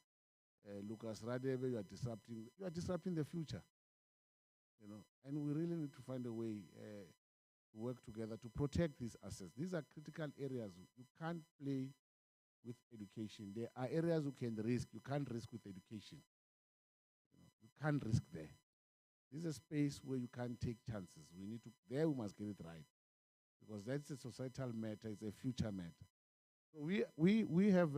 Lucas Radebe. You are disrupting the future. And we really need to find a way to work together to protect these assets. These are critical areas. You can't play with education. There are areas you can risk. You can't risk with education. You can't risk there. This is a space where you can't take chances. We must get it right, because that's a societal matter. It's a future matter. So we have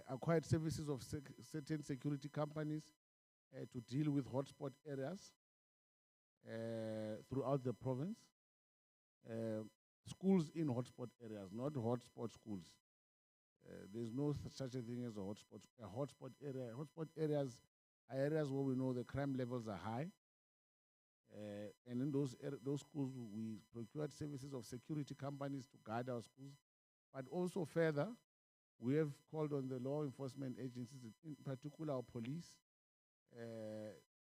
acquired services of certain security companies to deal with hotspot areas throughout the province. Schools in hotspot areas, not hotspot schools. There's no such a thing as a hotspot. A hotspot area. Hotspot areas are areas where we know the crime levels are high. And in those schools, we procured services of security companies to guard our schools. But also further, we have called on the law enforcement agencies, in particular our police,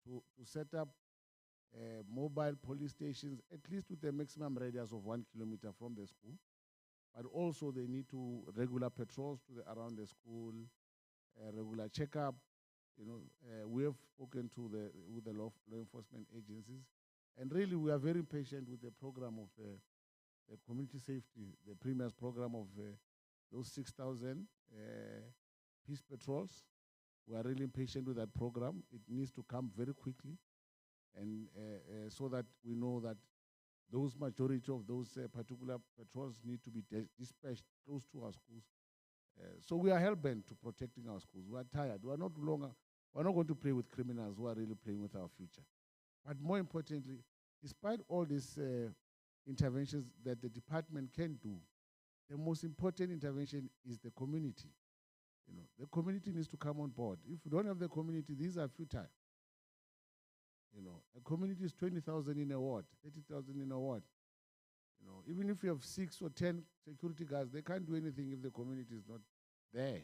to set up mobile police stations, at least with a maximum radius of 1 kilometer from the school. But also they need to regular patrols around the school, regular checkup. We have spoken with the law enforcement agencies, and really we are very patient with the program of the community safety, the Premier's program of those 6,000 peace patrols. We are really impatient with that program. It needs to come very quickly, and so that we know that those majority of those particular patrols need to be dispatched close to our schools. So we are hell-bent to protecting our schools. We are tired. We are not going to play with criminals who are really playing with our future. But more importantly, despite all these interventions that the department can do, the most important intervention is the community. The community needs to come on board. If we don't have the community, these are futile. A community is 20,000 in a ward, 30,000 in a ward. Even if you have 6 or 10 security guards, they can't do anything if the community is not there.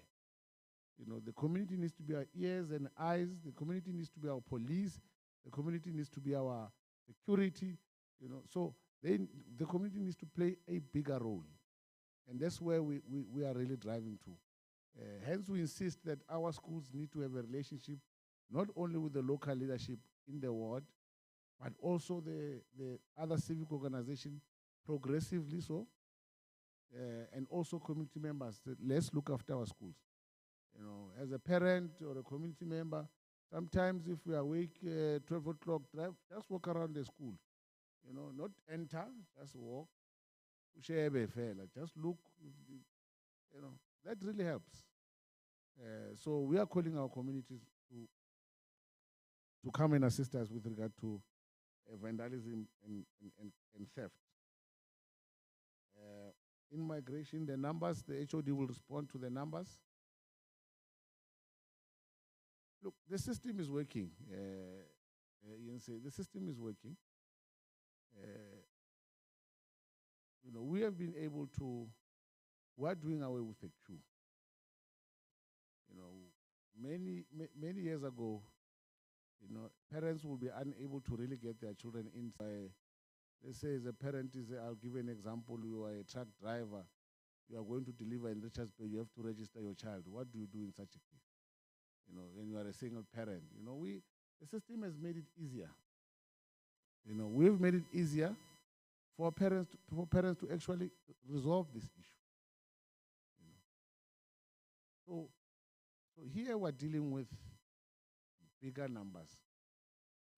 The community needs to be our ears and eyes. The community needs to be our police. The community needs to be our security. So the community needs to play a bigger role. And that's where we are really driving to. Hence, we insist that our schools need to have a relationship not only with the local leadership in the ward, but also the other civic organization, progressively so, and also community members. Let's look after our schools. You know, as a parent or a community member, sometimes if we are awake 12 o'clock, drive, just walk around the school. You know, not enter, just walk. Just look, you know, that really helps. So we are calling our communities to come and assist us with regard to vandalism and theft. In migration, the numbers, the HOD will respond to the numbers. Look, the system is working. You can say the system is working. You know, we have been able to, we're doing away with the queue. You know, many years ago, you know, parents will be unable to really get their children inside. Let's say as a parent, I'll give you an example, you are a truck driver, you are going to deliver in Richards Bay, you have to register your child. What do you do in such a case? You know, when you are a single parent, you know, the system has made it easier. You know, we've made it easier for parents to actually resolve this issue. You know. So here we're dealing with bigger numbers,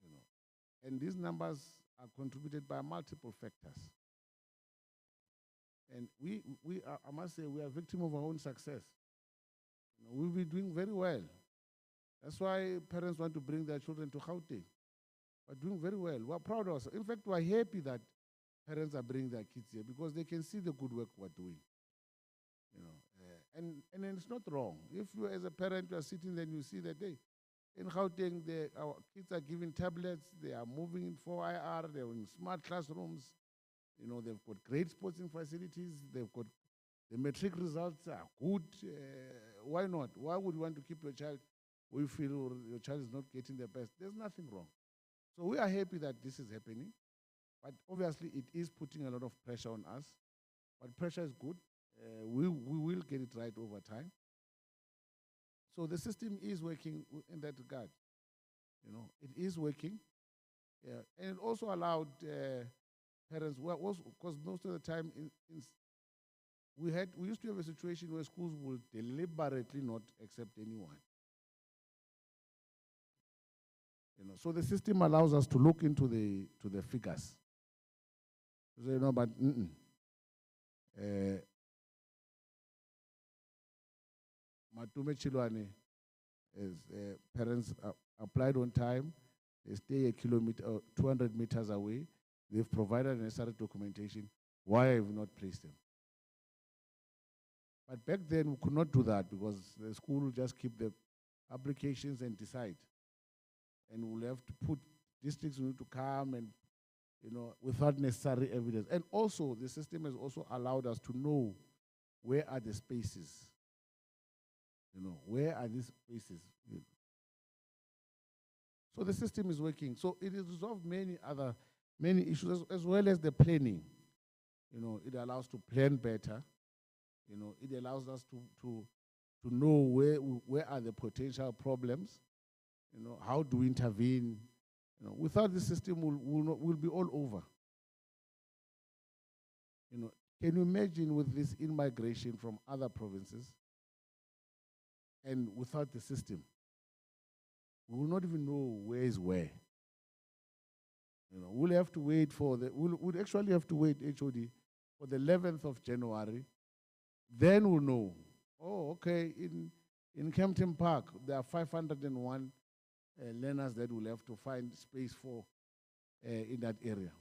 you know, and these numbers are contributed by multiple factors. And we are, I must say, we are victim of our own success. You know, we've been doing very well. That's why parents want to bring their children to Gauteng. We're doing very well. We're proud of ourselves. In fact, we're happy that parents are bringing their kids here because they can see the good work we're doing. You know, and it's not wrong. If you, as a parent, you are sitting there and you see that, hey, in Gauteng, our kids are given tablets, they are moving in 4IR, they're in smart classrooms, you know, they've got great sporting facilities, they've got, the matric results are good. Why not? Why would you want to keep your child where you feel your child is not getting the best? There's nothing wrong. So we are happy that this is happening, but obviously it is putting a lot of pressure on us, but pressure is good. We will get it right over time. So the system is working in that regard. You know, it is working. Yeah. And it also allowed parents, because most of the time we used to have a situation where schools would deliberately not accept anyone. You know, so the system allows us to look into the figures. So, you know, but Matome Chiloane, as parents applied on time, they stay a kilometer, 200 meters away. They've provided necessary documentation. Why have we not placed them? But back then we could not do that because the school will just keep the applications and decide. And we'll have to put districts need to come and, you know, without necessary evidence. And also the system has also allowed us to know where are the spaces. You know, where are these spaces? So the system is working. So it has resolved many issues as well as the planning. You know, it allows to plan better. You know, it allows us to know where are the potential problems. You know, how do we intervene? You know, without the system, we'll be all over. You know, can you imagine with this in-migration from other provinces and without the system? We will not even know where is where. You know, we'll have to wait we'll actually have to wait, HOD, for the 11th of January. Then we'll know, oh, okay, in Kempton Park, there are 501 learners that will have to find space for in that area.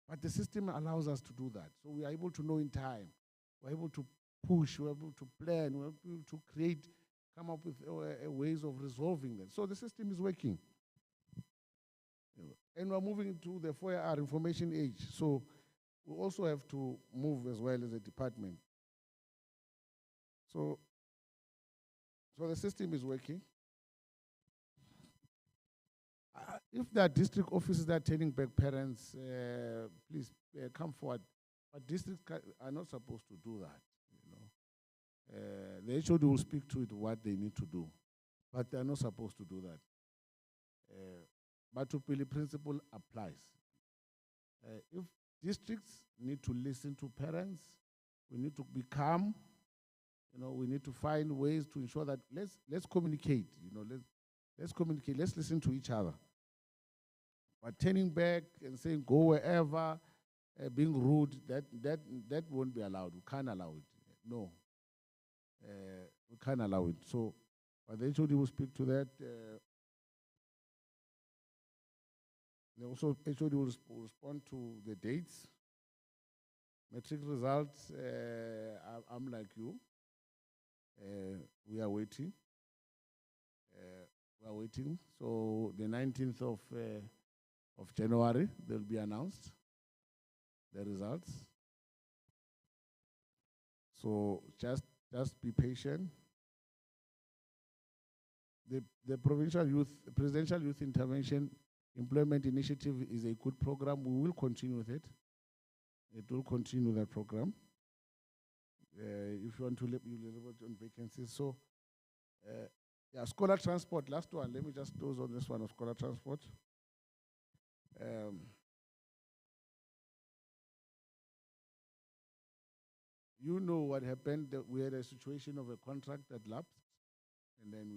But the system allows us to do that. So we are able to know in time. We're able to push, we're able to plan, we're able to create, come up with ways of resolving that. So the system is working. And we're moving to the 4IR information age. So we also have to move as well as a department. So the system is working. If there are district offices that are turning back parents, please come forward. But districts are not supposed to do that. You know, the HOD will speak to it what they need to do, but they are not supposed to do that. But to principle applies. If districts need to listen to parents, we need to be calm. We need to find ways to ensure that let's communicate. Let's communicate. Let's listen to each other. But turning back and saying go wherever, being rude, that won't be allowed. We can't allow it. No, we can't allow it. So, but the HOD will speak to that. Also, HOD will respond to the dates. Matric results, I'm like you. We are waiting. We are waiting. So the 19th of January, they'll be announced, the results. So just be patient. The Presidential Youth Intervention Employment Initiative is a good program. We will continue with it. It will continue that program. If you want to let me on vacancies. So, yeah, scholar transport, last one. Let me just close on this one of scholar transport. You know what happened. We had a situation of a contract that lapsed, and then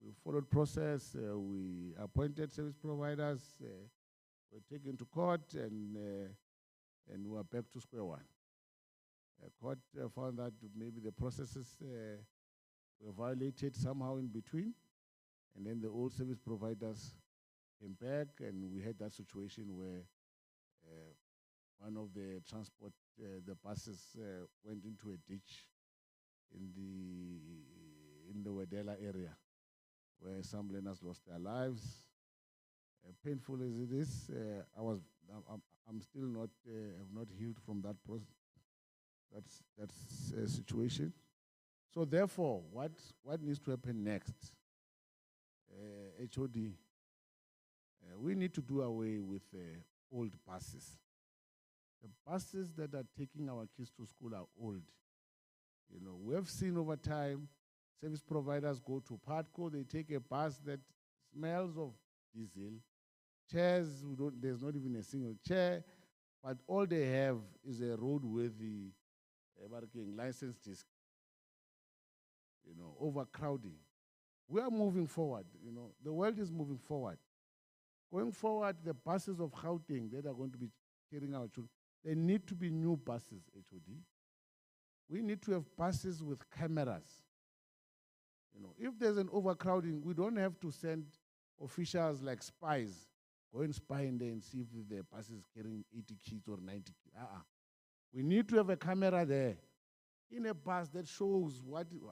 we followed process. We appointed service providers. Were taken to court, and we are back to square one. Court found that maybe the processes were violated somehow in between, and then the old service providers came back, and we had that situation where one of the transport, the buses went into a ditch in the Wedela area, where some learners lost their lives. Painful as it is, I'm still not have not healed from that process. That's a situation. So therefore, what needs to happen next? HOD, we need to do away with old buses. The buses that are taking our kids to school are old. We have seen over time, service providers go to Patco, they take a bus that smells of diesel. Chairs, there's not even a single chair, but all they have is a roadworthy license disc. Overcrowding. We are moving forward. The world is moving forward. Going forward, the buses of Gauteng that are going to be carrying our children, they need to be new buses, HOD. We need to have buses with cameras. If there's an overcrowding, we don't have to send officials like spies, go and spy in there and see if the bus is carrying 80 kids or 90 kids. We need to have a camera there in a bus that shows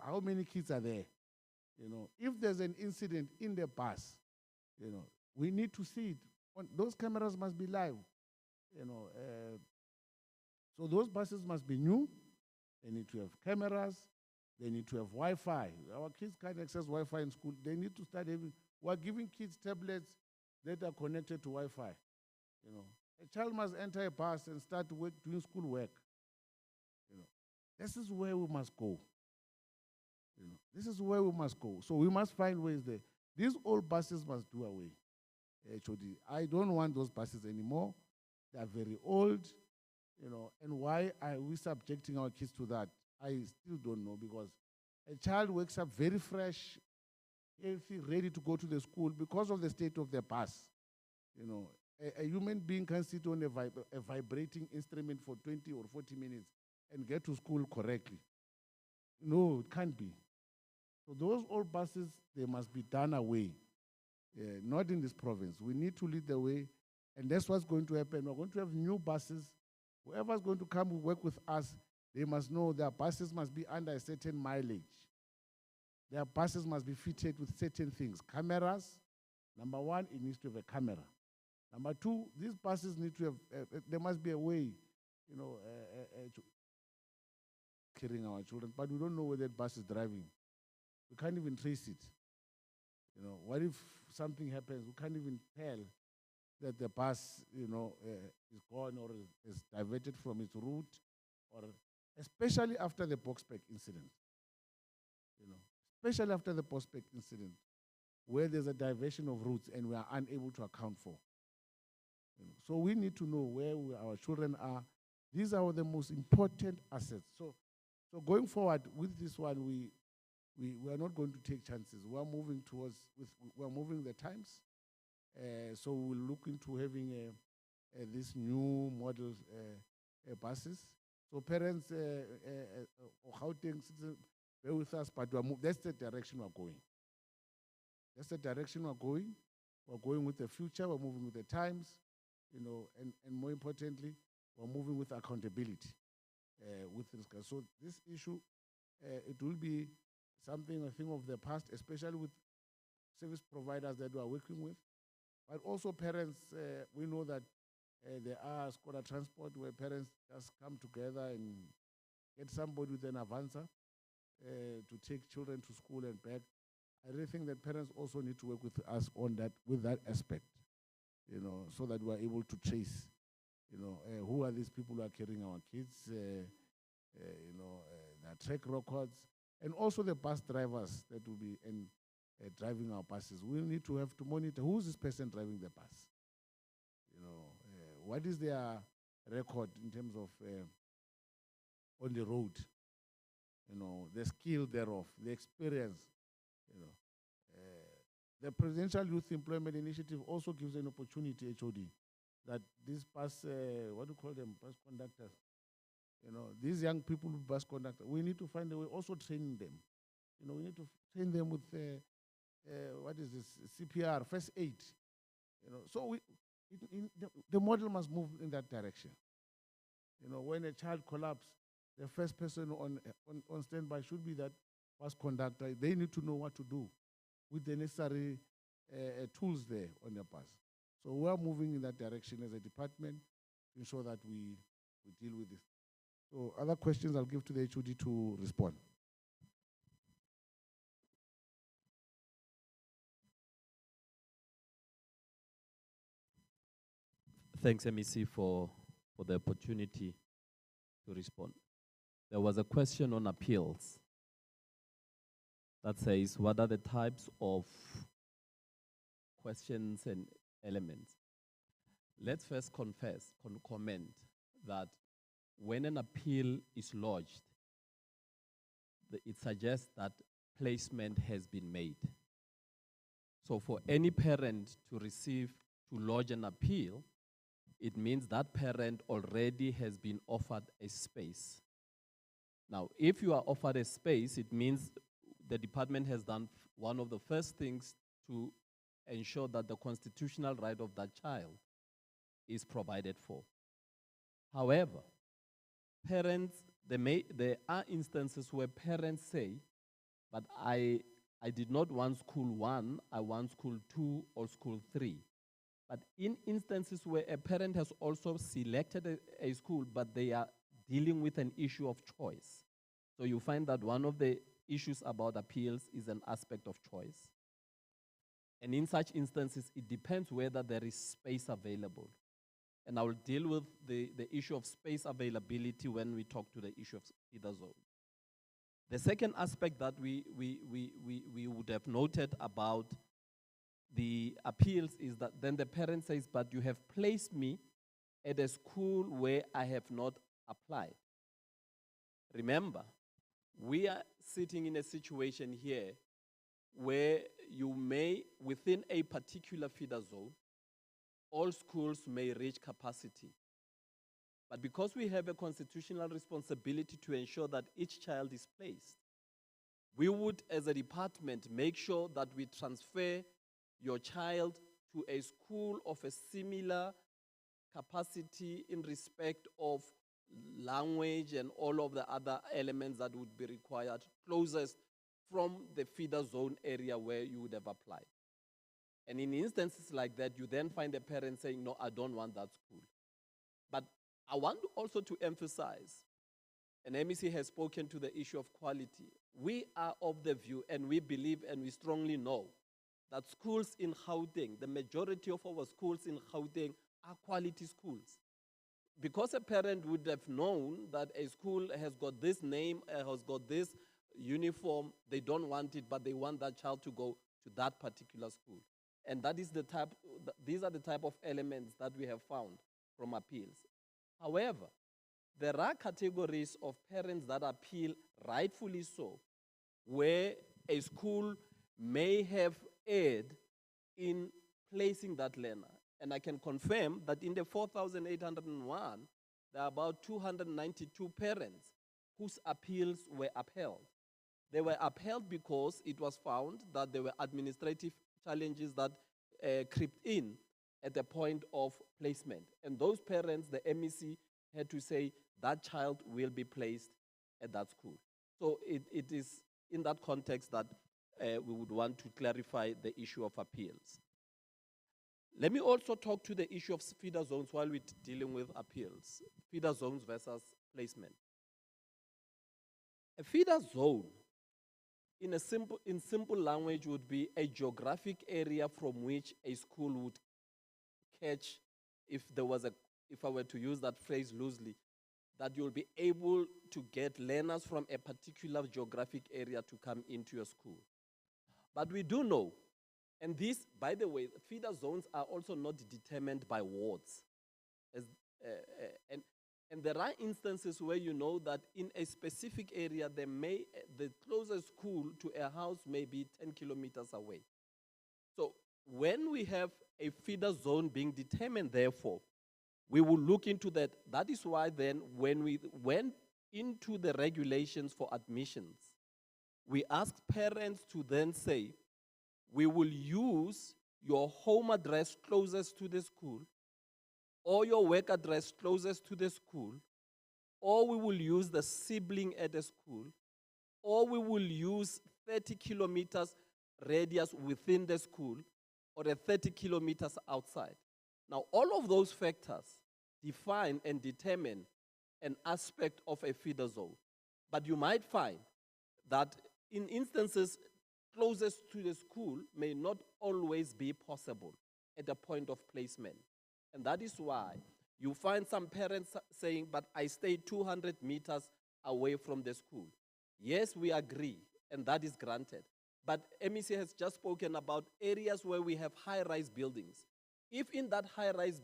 how many kids are there. If there's an incident in the bus, we need to see it. Those cameras must be live. So those buses must be new. They need to have cameras. They need to have Wi-Fi. Our kids can't access Wi-Fi in school. They need to start having. We're giving kids tablets that are connected to Wi-Fi. A child must enter a bus and start doing school work. This is where we must go. This is where we must go. So we must find ways there. These old buses must do away. HOD. I don't want those buses anymore. They are very old. And why are we subjecting our kids to that? I still don't know, because a child wakes up very fresh, healthy, ready to go to the school because of the state of the bus. A human being can sit on a vibrating instrument for 20 or 40 minutes and get to school correctly. No, it can't be. So those old buses, they must be done away. Not in this province. We need to lead the way, and that's what's going to happen. We're going to have new buses. Whoever's going to come work with us, they must know their buses must be under a certain mileage. Their buses must be fitted with certain things. Cameras, number one, it needs to have a camera. Number two, these buses need to have, there must be a way, carrying our children, but we don't know where that bus is driving. We can't even trace it. What if something happens? We can't even tell that the bus, is gone or is diverted from its route, or especially after the Boxback incident. Especially after the Boxback incident, where there's a diversion of routes and we are unable to account for. So we need to know where our children are. These are the most important assets. So going forward with this one, we are not going to take chances. We are moving we are moving the times. So we'll look into having this new model buses. So parents or Gauteng citizens, bear with us, but that's the direction we're going. That's the direction we're going. We're going with the future. We're moving with the times, and more importantly, we're moving with accountability. With this, so this issue, it will be something I think of the past, especially with service providers that we are working with, but also parents. We know that there are scholar transport where parents just come together and get somebody with an Avanza to take children to school and back. I really think that parents also need to work with us on that, with that aspect, so that we are able to trace, who are these people who are carrying our kids, their track records, and also the bus drivers that will be driving our buses. We need to have to monitor who is this person driving the bus. What is their record in terms of on the road? The skill thereof, the experience. The Presidential Youth Employment Initiative also gives an opportunity, HOD, that these bus, what do you call them, bus conductors, these young people, bus conductors, we need to find a way also training them. We need to train them with, what is this, CPR, first aid. So the model must move in that direction. When a child collapses, the first person on standby should be that bus conductor. They need to know what to do with the necessary tools there on the bus. So we are moving in that direction as a department to ensure that we deal with this. So other questions I'll give to the HOD to respond. Thanks, MEC, for the opportunity to respond. There was a question on appeals that says, what are the types of questions and elements? Let's first comment that when an appeal is lodged, it suggests that placement has been made. So for any parent to lodge an appeal, it means that parent already has been offered a space. Now, if you are offered a space, it means the department has done one of the first things to ensure that the constitutional right of that child is provided for. However, parents, there are instances where parents say, but I did not want school 1, I want school 2 or school 3. But in instances where a parent has also selected a school, but they are dealing with an issue of choice. So you find that one of the issues about appeals is an aspect of choice. And in such instances, it depends whether there is space available. And I will deal with the issue of space availability when we talk to the issue of feeder zone. The second aspect that we would have noted about the appeals is that then the parent says, but you have placed me at a school where I have not applied. Remember, we are sitting in a situation here where you may, within a particular feeder zone, all schools may reach capacity. But because we have a constitutional responsibility to ensure that each child is placed, we would, as a department, make sure that we transfer your child to a school of a similar capacity in respect of language and all of the other elements that would be required closest from the feeder zone area where you would have applied. And in instances like that, you then find a parent saying, no, I don't want that school. But I want also to emphasize, and MEC has spoken to the issue of quality. We are of the view, and we believe and we strongly know that schools in Gauteng, the majority of our schools in Gauteng are quality schools. Because a parent would have known that a school has got this name, has got this uniform, they don't want it, but they want that child to go to that particular school. And that is the type, these are the type of elements that we have found from appeals. However, there are categories of parents that appeal, rightfully so, where a school may have erred in placing that learner. And I can confirm that in the 4,801, there are about 292 parents whose appeals were upheld. They were upheld because it was found that there were administrative challenges that crept in at the point of placement. And those parents, the MEC had to say that child will be placed at that school. So it is in that context that we would want to clarify the issue of appeals. Let me also talk to the issue of feeder zones while we're dealing with appeals. Feeder zones versus placement. A feeder zone, in simple language, would be a geographic area from which a school would catch, if I were to use that phrase loosely, that you'll be able to get learners from a particular geographic area to come into your school. But we do know, and this, by the way, feeder zones are also not determined by wards. And there are instances where you know that in a specific area, the closest school to a house may be 10 kilometers away. So when we have a feeder zone being determined, therefore, we will look into that. That is why then when we went into the regulations for admissions, we asked parents to then say, we will use your home address closest to the school, or your work address closest to the school, or we will use the sibling at the school, or we will use 30 kilometers radius within the school, or a 30 kilometers outside. Now, all of those factors define and determine an aspect of a feeder zone. But you might find that in instances closest to the school may not always be possible at the point of placement. And that is why you find some parents saying, but I stay 200 meters away from the school. Yes, we agree, and that is granted. But MEC has just spoken about areas where we have high-rise buildings. If in that high-rise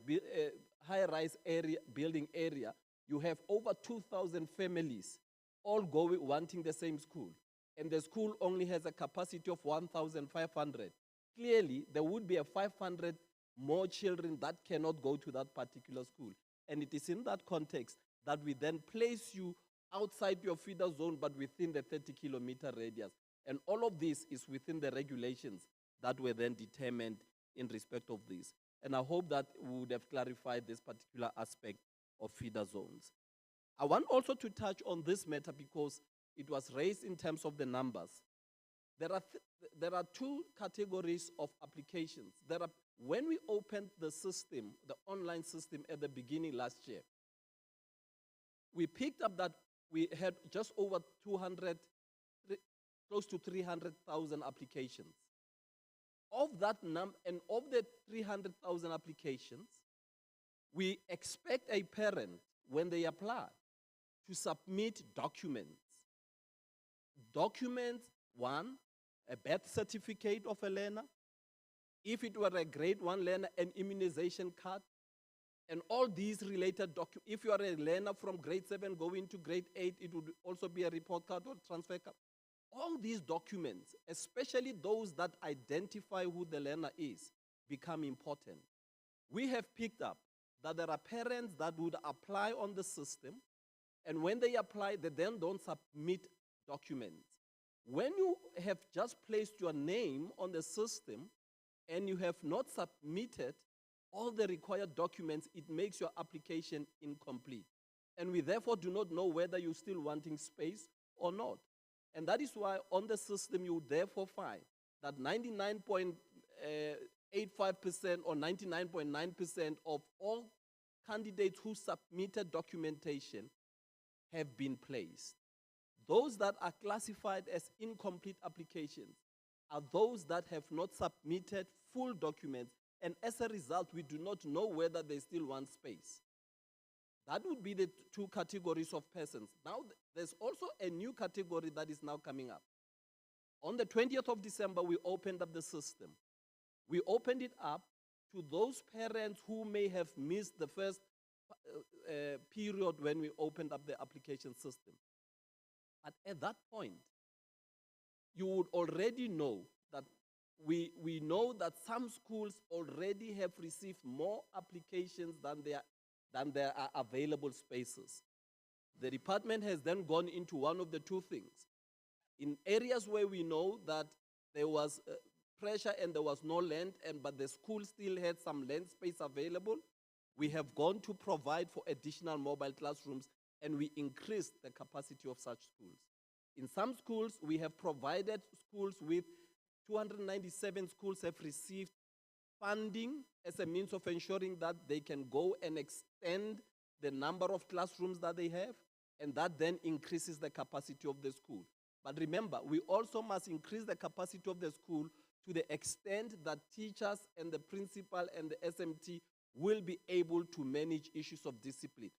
building area, you have over 2,000 families all wanting the same school, and the school only has a capacity of 1,500, clearly there would be a 500 more children that cannot go to that particular school. And it is in that context that we then place you outside your feeder zone, but within the 30-kilometer radius. And all of this is within the regulations that were then determined in respect of this. And I hope that we would have clarified this particular aspect of feeder zones. I want also to touch on this matter because it was raised in terms of the numbers. There are two categories of applications. When we opened the system, the online system at the beginning last year, we picked up that we had just over 200, close to 300,000 applications. Of that number, and of the 300,000 applications, we expect a parent, when they apply, to submit documents. Documents, one, a birth certificate of a learner. If it were a grade 1 learner, an immunization card, and all these related documents. If you are a learner from grade 7 going to grade 8, it would also be a report card or transfer card. All these documents, especially those that identify who the learner is, become important. We have picked up that there are parents that would apply on the system, and when they apply, they then don't submit documents. When you have just placed your name on the system and you have not submitted all the required documents, it makes your application incomplete. And we therefore do not know whether you're still wanting space or not. And that is why on the system you would therefore find that 99.85% or 99.9% of all candidates who submitted documentation have been placed. Those that are classified as incomplete applications are those that have not submitted full documents, and as a result, we do not know whether they still want space. That would be the two categories of persons. Now, there's also a new category that is now coming up. On the 20th of December, we opened up the system. We opened it up to those parents who may have missed the first period when we opened up the application system. But at that point, you would already know that we know that some schools already have received more applications than there are available spaces. The department has then gone into one of the two things. In areas where we know that there was pressure and there was no land, but the school still had some land space available, we have gone to provide for additional mobile classrooms, and we increased the capacity of such schools. In some schools, we have provided schools with 297 schools have received funding as a means of ensuring that they can go and extend the number of classrooms that they have, and that then increases the capacity of the school. But remember, we also must increase the capacity of the school to the extent that teachers and the principal and the SMT will be able to manage issues of discipline.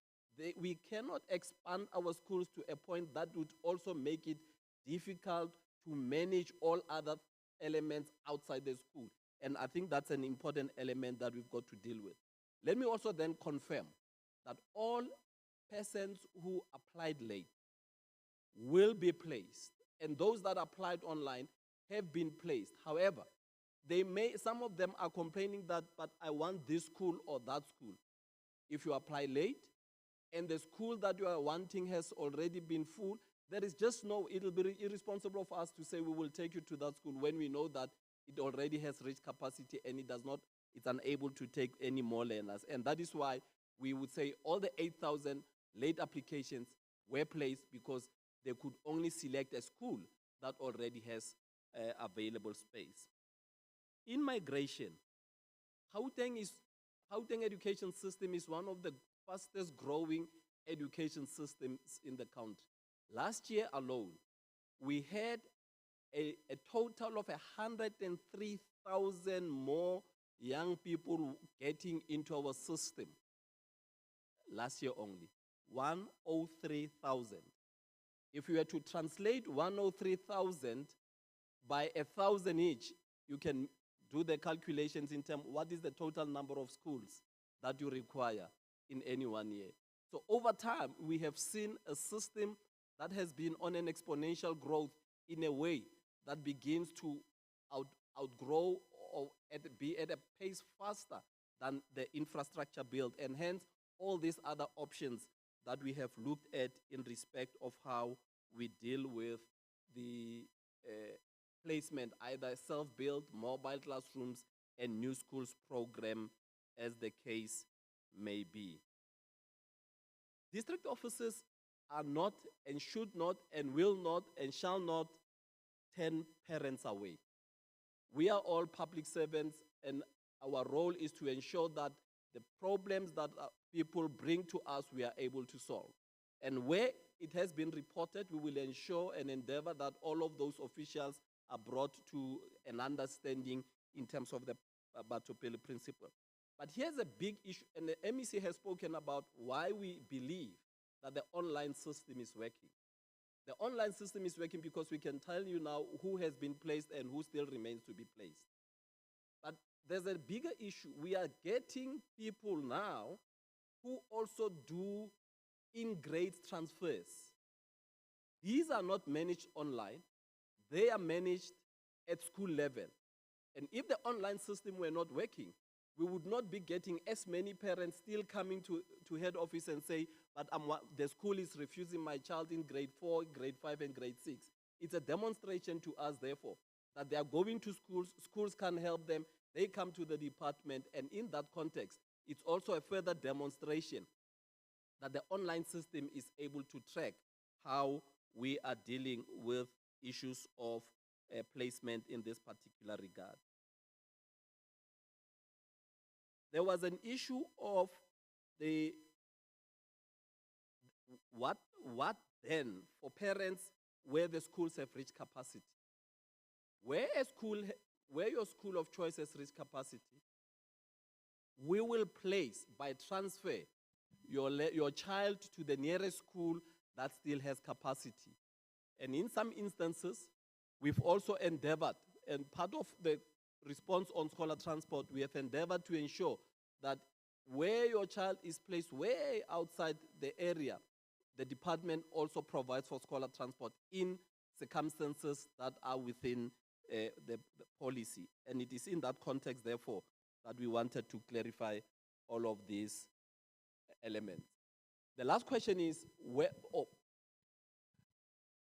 We cannot expand our schools to a point that would also make it difficult to manage all other elements outside the school. And I think that's an important element that we've got to deal with. Let me also then confirm that all persons who applied late will be placed, and those that applied online have been placed. However, some of them are complaining that, but I want this school or that school. If you apply late, and the school that you are wanting has already been full, there is just it'll be irresponsible of us to say we will take you to that school when we know that it already has reached capacity and it's unable to take any more learners. And that is why we would say all the 8,000 late applications were placed because they could only select a school that already has available space. In migration, Gauteng education system is one of the fastest growing education systems in the country. Last year alone, we had a total of 103,000 more young people getting into our system. Last year only, 103,000. If you were to translate 103,000 by 1,000 each, you can do the calculations in terms of what is the total number of schools that you require in any 1 year. So over time, we have seen a system that has been on an exponential growth in a way that begins to outgrow or be at a pace faster than the infrastructure build, and hence all these other options that we have looked at in respect of how we deal with the placement, either self-built, mobile classrooms, and new schools program, as the case may be. District offices are not and should not and will not and shall not turn parents away. We are all public servants, and our role is to ensure that the problems that people bring to us, we are able to solve. And where it has been reported, we will ensure and endeavor that all of those officials are brought to an understanding in terms of the Matome principle. But here's a big issue, and the MEC has spoken about why we believe that the online system is working. The online system is working because we can tell you now who has been placed and who still remains to be placed. But there's a bigger issue. We are getting people now who also do in-grade transfers. These are not managed online. They are managed at school level. And if the online system were not working, we would not be getting as many parents still coming to head office and say, but the school is refusing my child in grade 4, grade 5, and grade 6. It's a demonstration to us, therefore, that they are going to schools, schools can help them, they come to the department, and in that context, it's also a further demonstration that the online system is able to track how we are dealing with issues of placement in this particular regard. There was an issue of what then for parents where the schools have reached capacity. Where your school of choice has reached capacity, we will place by transfer your child to the nearest school that still has capacity. And in some instances, we've also endeavored, and part of the response on scholar transport, we have endeavored to ensure that where your child is placed way outside the area, the department also provides for scholar transport in circumstances that are within the policy. And it is in that context, therefore, that we wanted to clarify all of these elements. The last question is,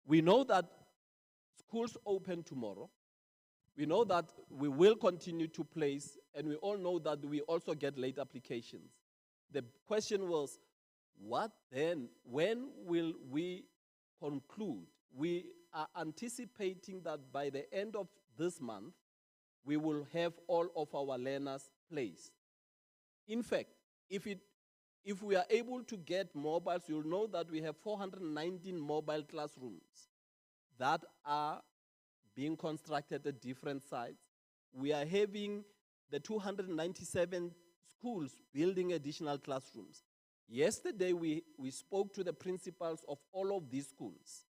we know that schools open tomorrow. We know that we will continue to place, and we all know that we also get late applications. The question was, what then? When will we conclude? We are anticipating that by the end of this month, we will have all of our learners placed. In fact, if we are able to get mobiles, you'll know that we have 419 mobile classrooms that are being constructed at different sites. We are having the 297 schools building additional classrooms. Yesterday, we spoke to the principals of all of these schools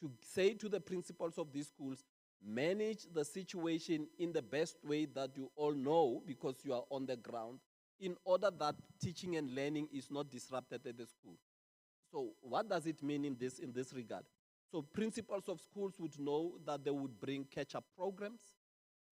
to say to the principals of these schools, manage the situation in the best way that you all know because you are on the ground, in order that teaching and learning is not disrupted at the school. So what does it mean in this regard? So principals of schools would know that they would bring catch-up programs.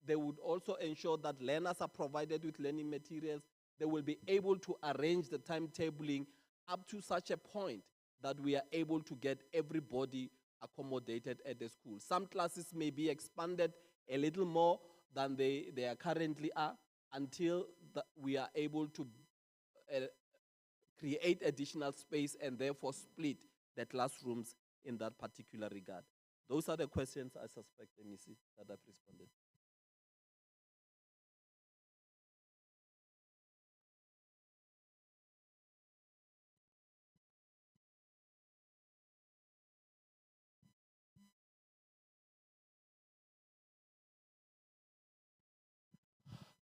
They would also ensure that learners are provided with learning materials. They will be able to arrange the timetabling up to such a point that we are able to get everybody accommodated at the school. Some classes may be expanded a little more than they are currently are until we are able to create additional space and therefore split the classrooms in that particular regard. Those are the questions I suspect, MEC, that I've responded.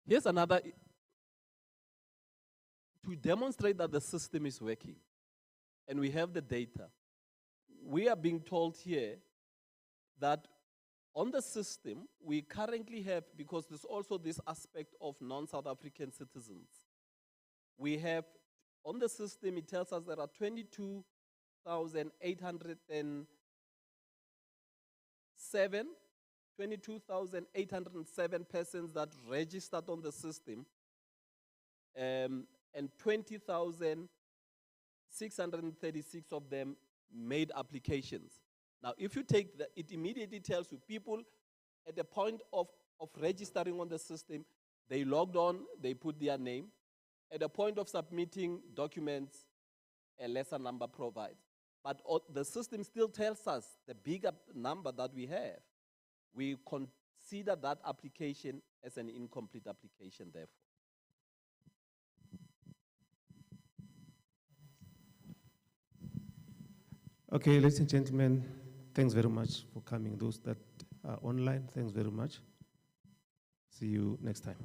Here's another, to demonstrate that the system is working, and we have the data. We are being told here that on the system, we currently have, because there's also this aspect of non-South African citizens, we have, on the system, it tells us there are 22,807 persons that registered on the system, and 20,636 of them made applications. Now, if you take it immediately tells you people at the point of registering on the system, they logged on, they put their name. At the point of submitting documents, a lesser number provides. But the system still tells us the bigger number that we have. We consider that application as an incomplete application, therefore. Okay, ladies and gentlemen, thanks very much for coming. Those that are online, thanks very much. See you next time.